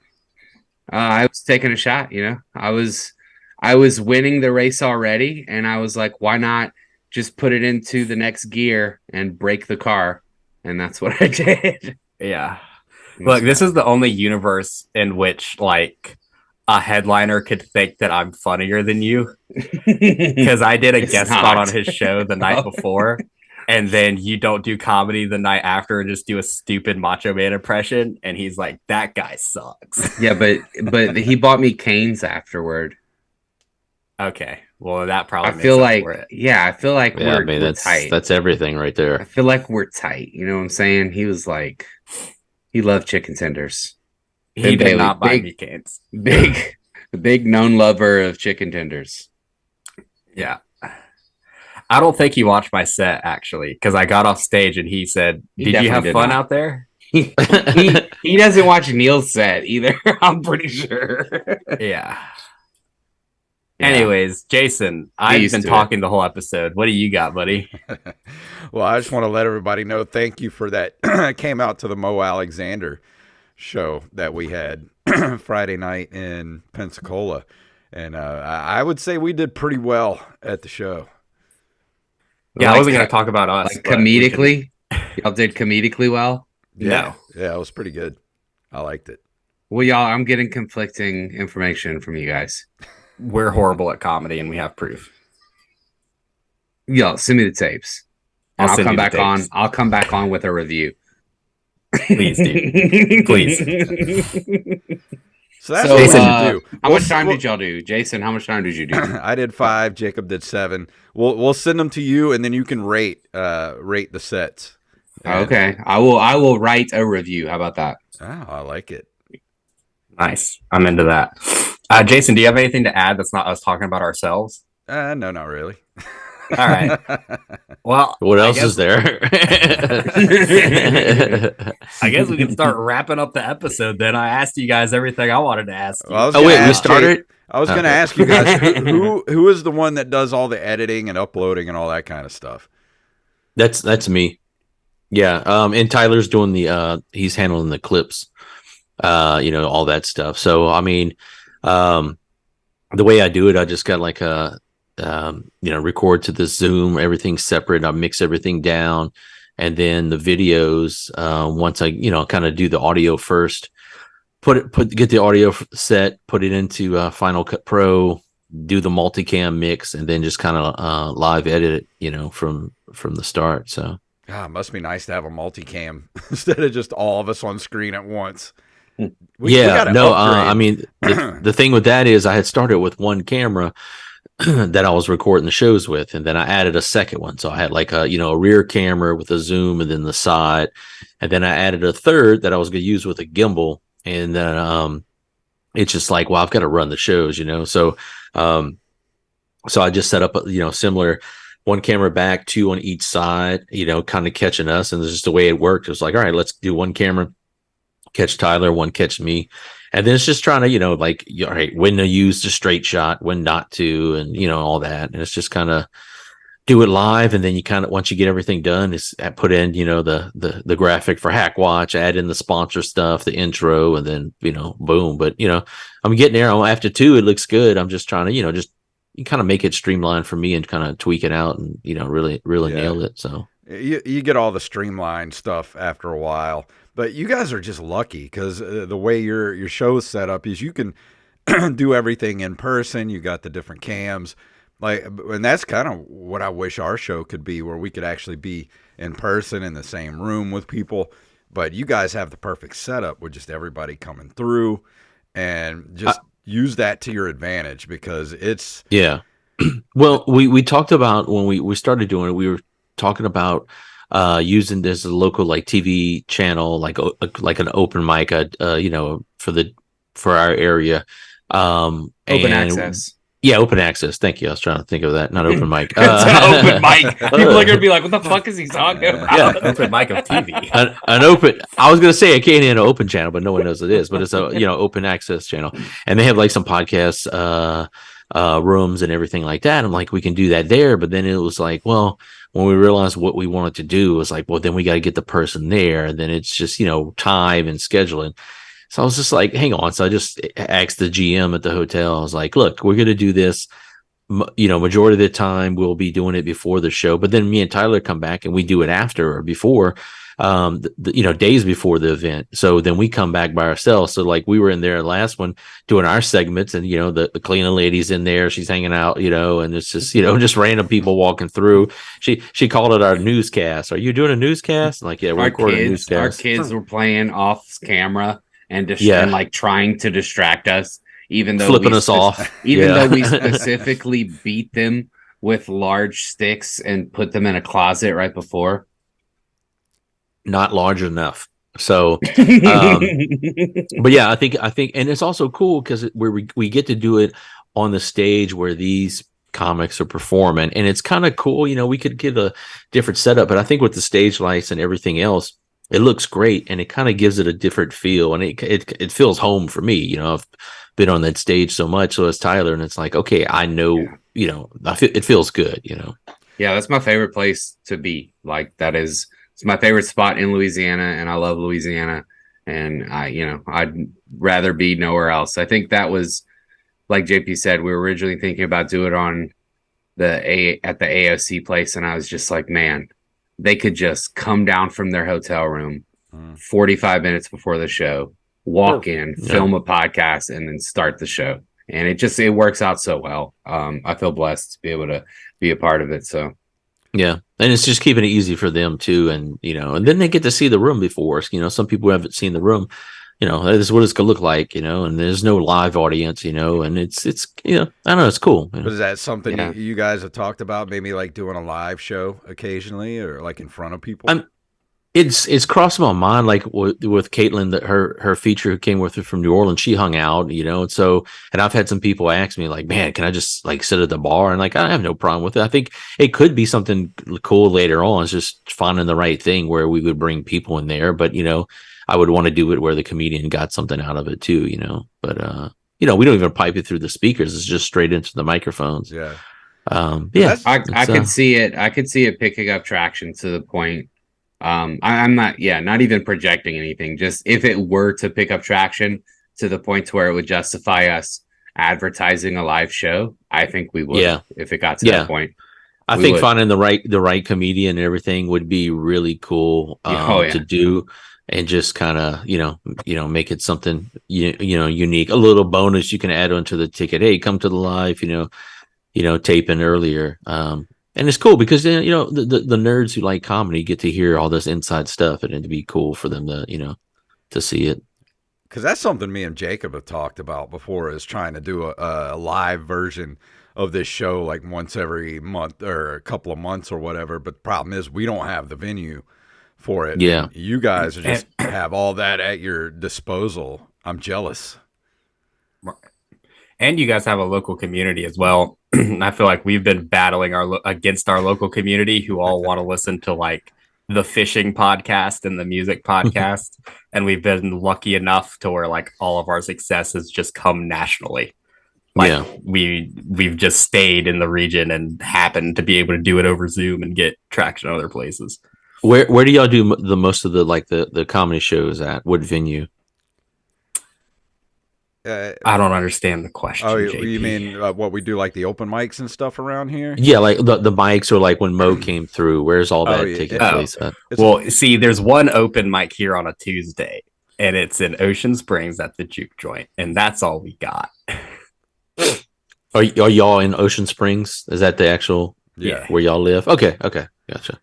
I was taking a shot, you know. I was winning the race already, and I was like, why not just put it into the next gear and break the car? And that's what I did. Yeah. Look, this is the only universe in which like a headliner could think that I'm funnier than you. Because I did a guest spot on his show the night before, and then you don't do comedy the night after and just do a stupid Macho Man impression, and he's like, that guy sucks. Yeah, but he bought me canes afterward. Okay. Well, that probably I feel like we're tight. That's everything right there. I feel like we're tight. You know what I'm saying? He was like, he loved chicken tenders. He did not buy me canes. Big known lover of chicken tenders. Yeah. I don't think he watched my set actually, because I got off stage and he said, "Did you have fun out there?" He doesn't watch Neil's set either. I'm pretty sure. Yeah. Anyways, Jason, I've been talking the whole episode. What do you got, buddy? Well, I just want to let everybody know, thank you for that. Came out to the Mo Alexander show that we had Friday night in Pensacola. And I would say we did pretty well at the show. Yeah, I wasn't going to talk about us. Like comedically? Y'all did comedically well? Yeah. Yeah, it was pretty good. I liked it. Well, y'all, I'm getting conflicting information from you guys. We're horrible at comedy, and we have proof. Yo, send me the tapes. And I'll come back on. I'll come back on with a review. Please, dude. Please. So that's what Jason do. How much time did y'all do? Jason, how much time did you do? I did 5. Jacob did 7. We'll send them to you, and then you can rate the sets. Okay. I will write a review. How about that? Oh, I like it. Nice. I'm into that. Jason, do you have anything to add that's not us talking about ourselves? No, not really. All right. Well, what else is there? I guess we can start wrapping up the episode then. I asked you guys everything I wanted to ask you. Well, we started? I was going to ask you guys, who is the one that does all the editing and uploading and all that kind of stuff? That's me. Yeah. And Tyler's doing he's handling the clips, all that stuff. So, I mean, the way I do it, I just got like record to the Zoom, everything's separate. I mix everything down, and then the videos, once I, kind of do the audio first, get the audio set, put it into Final Cut Pro, do the multicam mix, and then just kind of live edit it, from the start. So, it must be nice to have a multicam instead of just all of us on screen at once. I mean, the thing with that is I had started with one camera that I was recording the shows with, and then I added a second one. So I had like a rear camera with a zoom and then the side, and then I added a third that I was going to use with a gimbal. And then it's just like, well, I've got to run the shows, So so I just set up similar, one camera back, 2 on each side, kind of catching us, and it's just the way it worked. It was like, all right, let's do one camera, catch Tyler, one catch me, and then it's just trying to all right, when to use the straight shot, when not to, and all that, and it's just kind of do it live, and then you kind of, once you get everything done, is put in, the graphic for Hack Watch, add in the sponsor stuff, the intro, and then, boom. But, I'm getting there. After 2, it looks good. I'm just trying to, just you kind of make it streamlined for me and kind of tweak it out and, really nail it. So you get all the streamlined stuff after a while, but you guys are just lucky because the way your show is set up is you can do everything in person. You got the different cams. And that's kind of what I wish our show could be, where we could actually be in person in the same room with people. But you guys have the perfect setup with just everybody coming through, and just use that to your advantage because it's Well, we talked about when we started doing it, we were talking about using this as a local TV channel, like an open mic, for our area, open access. Yeah, open access. Thank you. I was trying to think of that. Not open mic. It's an open mic. People are gonna be like, "What the fuck is he talking about?" Yeah, open mic of TV. An open. I was gonna say a Canadian open channel, but no one knows what it is. But it's a open access channel, and they have some podcasts rooms and everything like that. I'm like, we can do that there. But then it was like, well, when we realized what we wanted to do, it was like, well, then we got to get the person there, and then it's just time and scheduling. So I was just like, hang on. So I just asked the GM at the hotel. I was like, look, we're going to do this, majority of the time we'll be doing it before the show, but then me and Tyler come back and we do it after or before, days before the event. So then we come back by ourselves. So we were in there last one doing our segments, and, the cleaning lady's in there, she's hanging out, and it's just, just random people walking through. She called it our newscast. Are you doing a newscast? Yeah, we're recording a newscast. Our kids were playing off camera and trying to distract us, even though flipping us off. Even though we specifically beat them with large sticks and put them in a closet right before. Not large enough. So, but yeah, I think, and it's also cool because we get to do it on the stage where these comics are performing, and it's kind of cool. We could get a different setup, but I think with the stage lights and everything else, it looks great, and it kind of gives it a different feel, and it feels home for me. I've been on that stage so much, so as Tyler, and it's like, okay, I know, it feels good, Yeah, that's my favorite place to be. It's my favorite spot in Louisiana, and I love Louisiana, and I'd rather be nowhere else. I think that was, like JP said, we were originally thinking about doing it on at the AOC place, and I was just like, man, they could just come down from their hotel room 45 minutes before the show, walk in, film a podcast, and then start the show. And it works out so well. I feel blessed to be able to be a part of it. So, yeah. And it's just keeping it easy for them too. And, and then they get to see the room before us. Some people haven't seen the room, this is what it's going to look like, and there's no live audience, and it's, I don't know, it's cool. But is that something you guys have talked about? Maybe doing a live show occasionally, or in front of people? It's crossed my mind, with Caitlin, that her feature who came with her from New Orleans, she hung out, and so, and I've had some people ask me man, can I just sit at the bar? And I have no problem with it. I think it could be something cool later on. It's just finding the right thing where we would bring people in there, but I would want to do it where the comedian got something out of it too, but we don't even pipe it through the speakers. It's just straight into the microphones. Yeah. I could see it. I could see it picking up traction to the point. I'm not even projecting anything. Just if it were to pick up traction to the point to where it would justify us advertising a live show, I think we would. If it got to that point. I think finding the right comedian and everything would be really cool to do. And just kind of, make it something, unique, a little bonus you can add onto the ticket. Hey, come to the live, taping earlier. And it's cool because then, the nerds who like comedy get to hear all this inside stuff, and it'd be cool for them to, to see it. Because that's something me and Jacob have talked about before, is trying to do a live version of this show once every month or a couple of months or whatever. But the problem is we don't have the venue for it. Yeah. You guys just have all that at your disposal. I'm jealous. And you guys have a local community as well. I feel like we've been battling against our local community, who all want to listen to the fishing podcast and the music podcast. And we've been lucky enough to where all of our success has just come nationally. we've just stayed in the region and happened to be able to do it over Zoom and get traction other places. Where do y'all do the most of the comedy shows at? What venue? I don't understand the question. Oh, JP. you mean what we do, like the open mics and stuff around here? Yeah, like the mics, or like when Mo came through. Where's all that taking place at? Well, see, there's one open mic here on a Tuesday, and it's in Ocean Springs at the Juke Joint, and that's all we got. Are y'all in Ocean Springs? Is that the actual where y'all live? Okay, gotcha.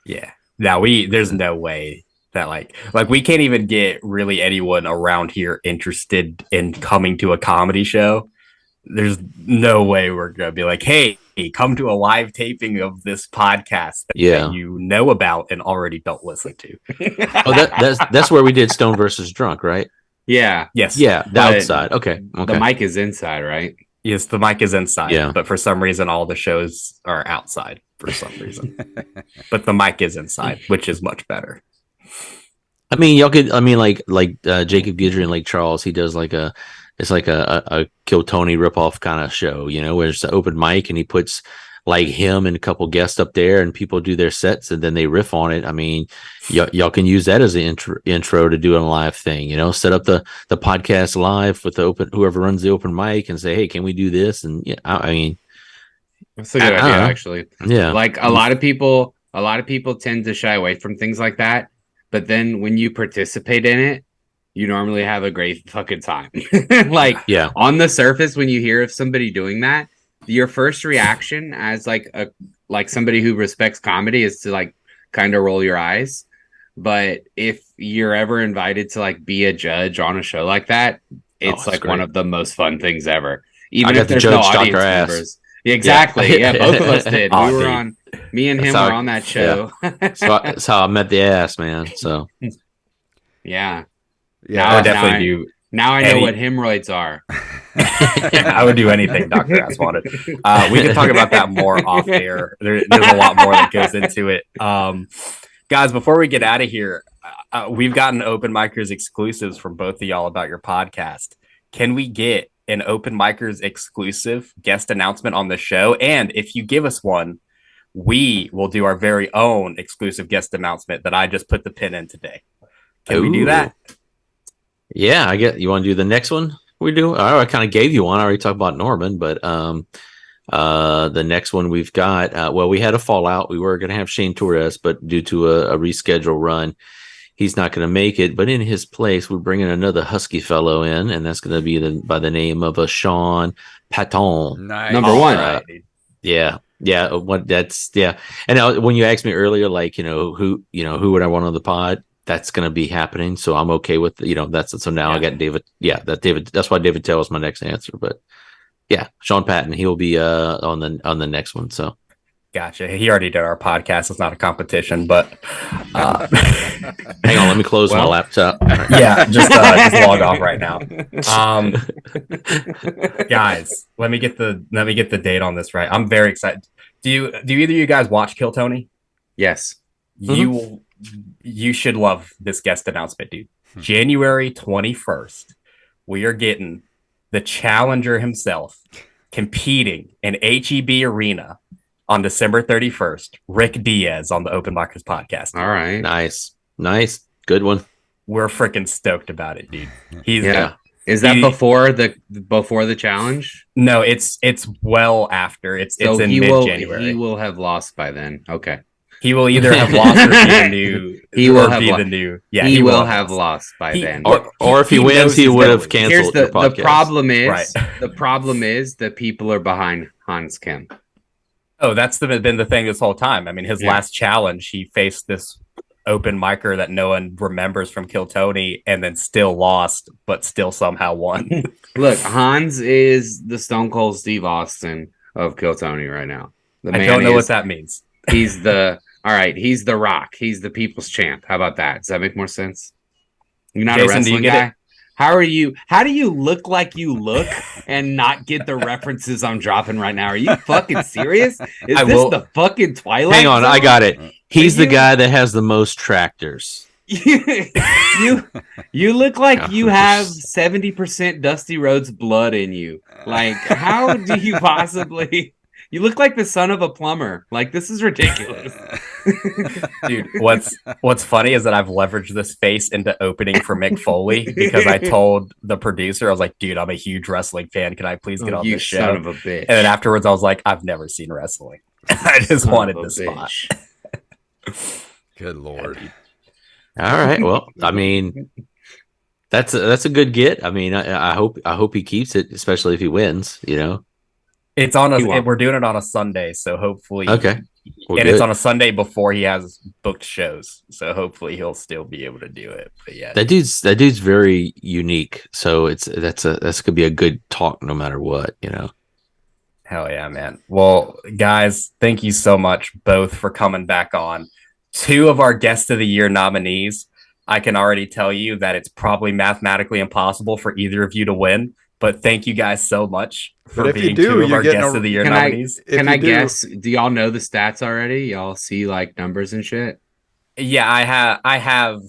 Yeah. Now there's no way that like we can't even get really anyone around here interested in coming to a comedy show. There's no way we're gonna be like, hey, come to a live taping of this podcast that you know about and already don't listen to. That's where we did Stone versus Drunk, right? Yeah. Yes. Yeah. The outside. Okay. The mic is inside, right? Yes, the mic is inside. Yeah. But for some reason, all the shows are outside for some reason. But the mic is inside, which is much better. I mean, y'all could. I mean, like Jacob Guidry and Lake Charles. He does it's like a Kill Tony ripoff kind of show, you know, where it's an open mic and he puts like him and a couple guests up there and people do their sets and then they riff on it. I mean, y'all can use that as an intro to do a live thing, you know, set up the podcast live with whoever runs the open mic and say, hey, can we do this? And I mean, that's a good idea, actually. Yeah. Like a lot of people tend to shy away from things like that. But then when you participate in it, you normally have a great fucking time. On the surface, when you hear of somebody doing that, your first reaction as like somebody who respects comedy is to like kind of roll your eyes. But if you're ever invited to like be a judge on a show like that, it's like great. One of the most fun things ever. Even if there's no audience members. Exactly. Yeah, both of us did. We were on. Me and him were on that show. Yeah. So that's how I met the ass, man. So. Yeah. Yeah, I would definitely do. Now I know what hemorrhoids are. I would do anything Dr. Ass wanted. We can talk about that more off air. There's a lot more that goes into it. Guys, before we get out of here, we've gotten Open Micers exclusives from both of y'all about your podcast. Can we get an Open Micers exclusive guest announcement on the show? And if you give us one, we will do our very own exclusive guest announcement that I just put the pin in today. Can we do that? Yeah, I get. You want to do the next one? We do. I kind of gave you one. I already talked about Norman, but the next one we've got. We had a fallout. We were going to have Shane Torres, but due to a reschedule run, he's not going to make it. But in his place, we're bringing another Husky fellow in, and that's going to be by the name of Sean Patton. Nice. Number one. Yeah. And when you asked me earlier, like who would I want on the pod? That's going to be happening, so I'm okay with that's so now. I got David. Yeah, that's why David Tell was my next answer. But yeah, Sean Patton, he'll be on the next one. So gotcha. He already did our podcast. It's not a competition, but hang on, let me close my laptop. Yeah, just log off right now. Guys, let me get the date on this right. I'm very excited. Do either of you guys watch Kill Tony? Yes. You should love this guest announcement, dude. January 21st, we are getting the challenger himself competing in HEB Arena on December 31st. Rick Diaz on the Open Micers podcast. All right. Nice. Good one. We're freaking stoked about it, dude. Is that before the challenge? No, it's well after. It's in mid-January. He will have lost by then. Okay. He will either have lost or be the new. He will have lost by then. Or if he wins, he would have canceled the podcast. The problem is that people are behind Hans Kim. Oh, that's been the thing this whole time. I mean, his last challenge, he faced this open micer that no one remembers from Kill Tony, and then still lost, but still somehow won. Look, Hans is the Stone Cold Steve Austin of Kill Tony right now. I don't know what that means. He's the Rock. He's the people's champ. How about that? Does that make more sense? You're not Jason, a wrestling guy? How are you? How do you look like you look and not get the references I'm dropping right now? Are you fucking serious? Is this the fucking Twilight Hang on, Zone? I got it. He's the guy that has the most tractors. you look like you have 70% Dusty Rhodes blood in you. Like, how do you possibly? You look like the son of a plumber. Like, this is ridiculous. Dude, what's funny is that I've leveraged this face into opening for Mick Foley because I told the producer, I was like, dude, I'm a huge wrestling fan. Can I please get on this show? Son of a bitch. And then afterwards, I was like, I've never seen wrestling. I just wanted the spot. Good Lord. All right. Well, I mean, that's a good get. I mean, I hope he keeps it, especially if he wins. You know, it's on we're doing it on a Sunday, so hopefully, okay. Well, and it's on a Sunday before he has booked shows, so hopefully he'll still be able to do it. But yeah, that dude's very unique. So that's gonna be a good talk no matter what. You know. Hell yeah, man. Well, guys, thank you so much both for coming back on. 2 of our Guest of the Year nominees. I can already tell you that it's probably mathematically impossible for either of you to win, but thank you guys so much for being 2 of our Guest of the Year nominees. Can I guess? Do y'all know the stats already? Y'all see like numbers and shit? Yeah, I have.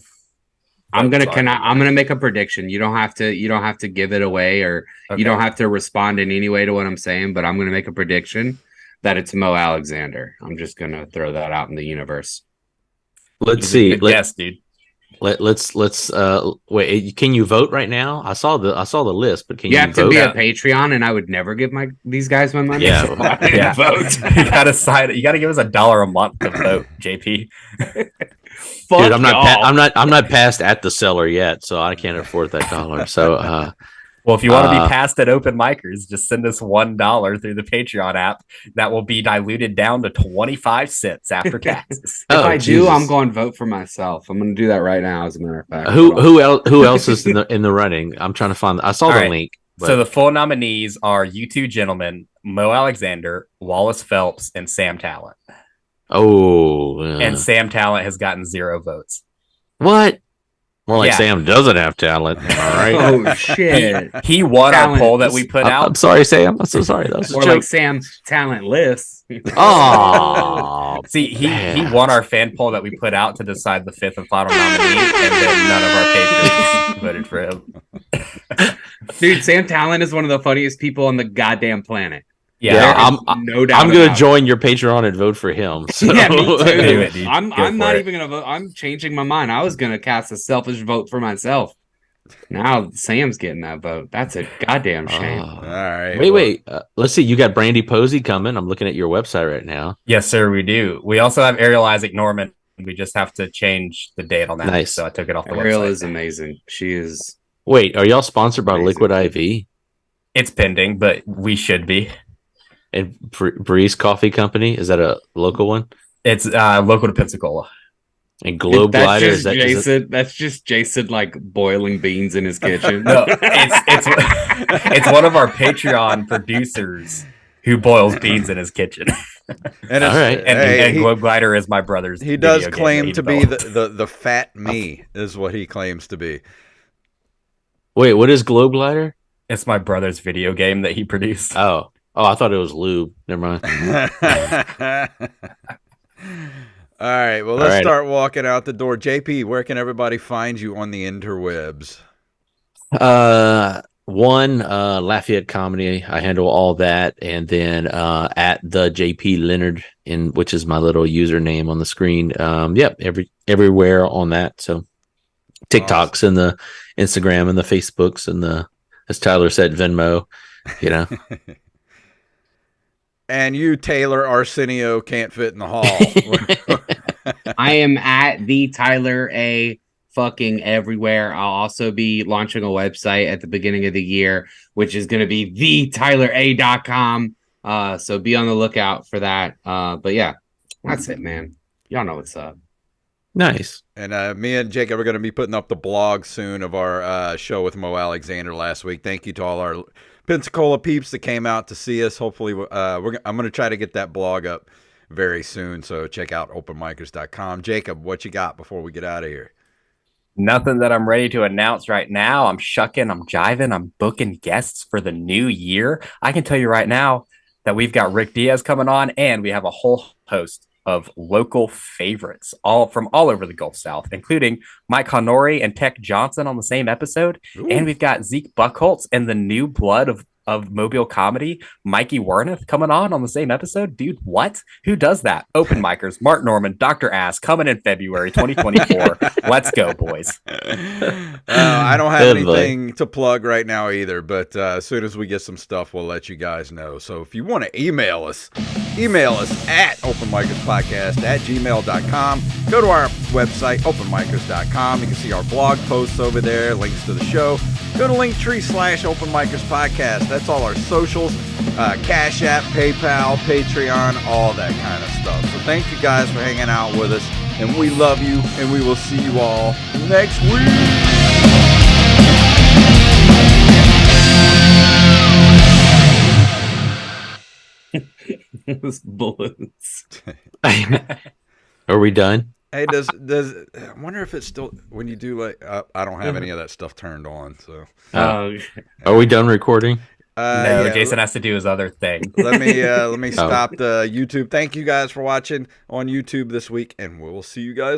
I'm gonna make a prediction. You don't have to give it away, or you don't have to respond in any way to what I'm saying, but I'm gonna make a prediction that it's Mo Alexander. I'm just gonna throw that out in the universe. Let's see. Yes, dude. Let's wait. Can you vote right now? I saw the list, but can you have vote? to be a Patreon, and I would never give these guys my money. Yeah, so I vote. You gotta give us $1 a month to vote, JP. Dude, I'm not passed at the cellar yet, so I can't afford that $1. So well, if you want to be passed at Open Micers, just send us $1 through the Patreon app. That will be diluted down to 25 cents after taxes. If I do, I'm going to vote for myself. I'm going to do that right now, as a matter of fact. Who else is in the running? I'm trying to find. I saw the link. But... So the full nominees are you 2 gentlemen, Mo Alexander, Wallace Phelps, and Sam Talent. Oh, yeah. And Sam Talent has gotten 0 votes. What? More like Sam doesn't have talent. All right. Oh shit! He won our poll that we put out. I'm sorry, Sam. I'm so sorry. That was more like Sam's talentless. Oh, see, he won our fan poll that we put out to decide the 5th and final nominee, and then none of our patrons voted for him. Dude, Sam Talent is one of the funniest people on the goddamn planet. Yeah, I'm gonna join your Patreon and vote for him. So. Yeah, me too. I'm not even gonna vote. I'm changing my mind. I was gonna cast a selfish vote for myself. Now Sam's getting that vote. That's a goddamn shame. All right. Wait. Let's see. You got Brandy Posey coming. I'm looking at your website right now. Yes, sir. We do. We also have Ariel Isaac Norman. We just have to change the date on that. Nice. So I took it off the Ariel website. is amazing. She is. Wait, are y'all sponsored by Liquid IV? It's pending, but we should be. And Breeze Coffee Company, is that a local one? It's local to Pensacola. And Globe Glider, is that Jason? That's just Jason like boiling beans in his kitchen. No, it's one of our Patreon producers who boils beans in his kitchen. And all right, and Globe Glider is my brother's. He does claim to be the fat me, is what he claims to be. Wait, what is Globe Glider? It's my brother's video game that he produced. Oh, I thought it was lube. Never mind. All right. Well, let's start walking out the door. JP, where can everybody find you on the interwebs? Lafayette Comedy. I handle all that. And then at the JP Leonard, which is my little username on the screen. Everywhere on that. So TikToks and the Instagram and the Facebooks and the, as Tyler said, Venmo, you know. And you, Taylor Arceneaux, can't fit in the hall. I am at the Tyler A fucking everywhere. I'll also be launching a website at the beginning of the year, which is going to be thetylara.com. So be on the lookout for that. But yeah, that's it, man. Y'all know what's up. Nice. And me and Jacob are going to be putting up the blog soon of our show with Mo Alexander last week. Thank you to all our Pensacola peeps that came out to see us. Hopefully, I'm going to try to get that blog up very soon. So check out OpenMicers.com. Jacob, what you got before we get out of here? Nothing that I'm ready to announce right now. I'm shucking, I'm jiving, I'm booking guests for the new year. I can tell you right now that we've got Rick Diaz coming on, and we have a whole host of local favorites, all from all over the Gulf South, including Mike Honore and Tech Johnson on the same episode. Ooh. And we've got Zeke Buckholtz and the new blood of Mobile comedy, Mikey Werniff, coming on the same episode. Dude, what? Who does that? Open Micers, Mark Norman, Dr. Ass, coming in February 2024. Let's go, boys. I don't have anything to plug right now either, but as soon as we get some stuff, we'll let you guys know. So if you want to email us at OpenMicersPodcast@gmail.com. Go to our website, OpenMicers.com. You can see our blog posts over there, links to the show. Go to Linktr.ee/OpenMicersPodcast. That's all our socials, Cash App, PayPal, Patreon, all that kind of stuff. So thank you guys for hanging out with us, and we love you, and we will see you all next week. Those balloons. Are we done? Hey, does I wonder if it's still when you do like I don't have any of that stuff turned on. So are we done recording? No, yeah. Jason has to do his other thing. Let me stop the YouTube. Thank you guys for watching on YouTube this week, and we'll see you guys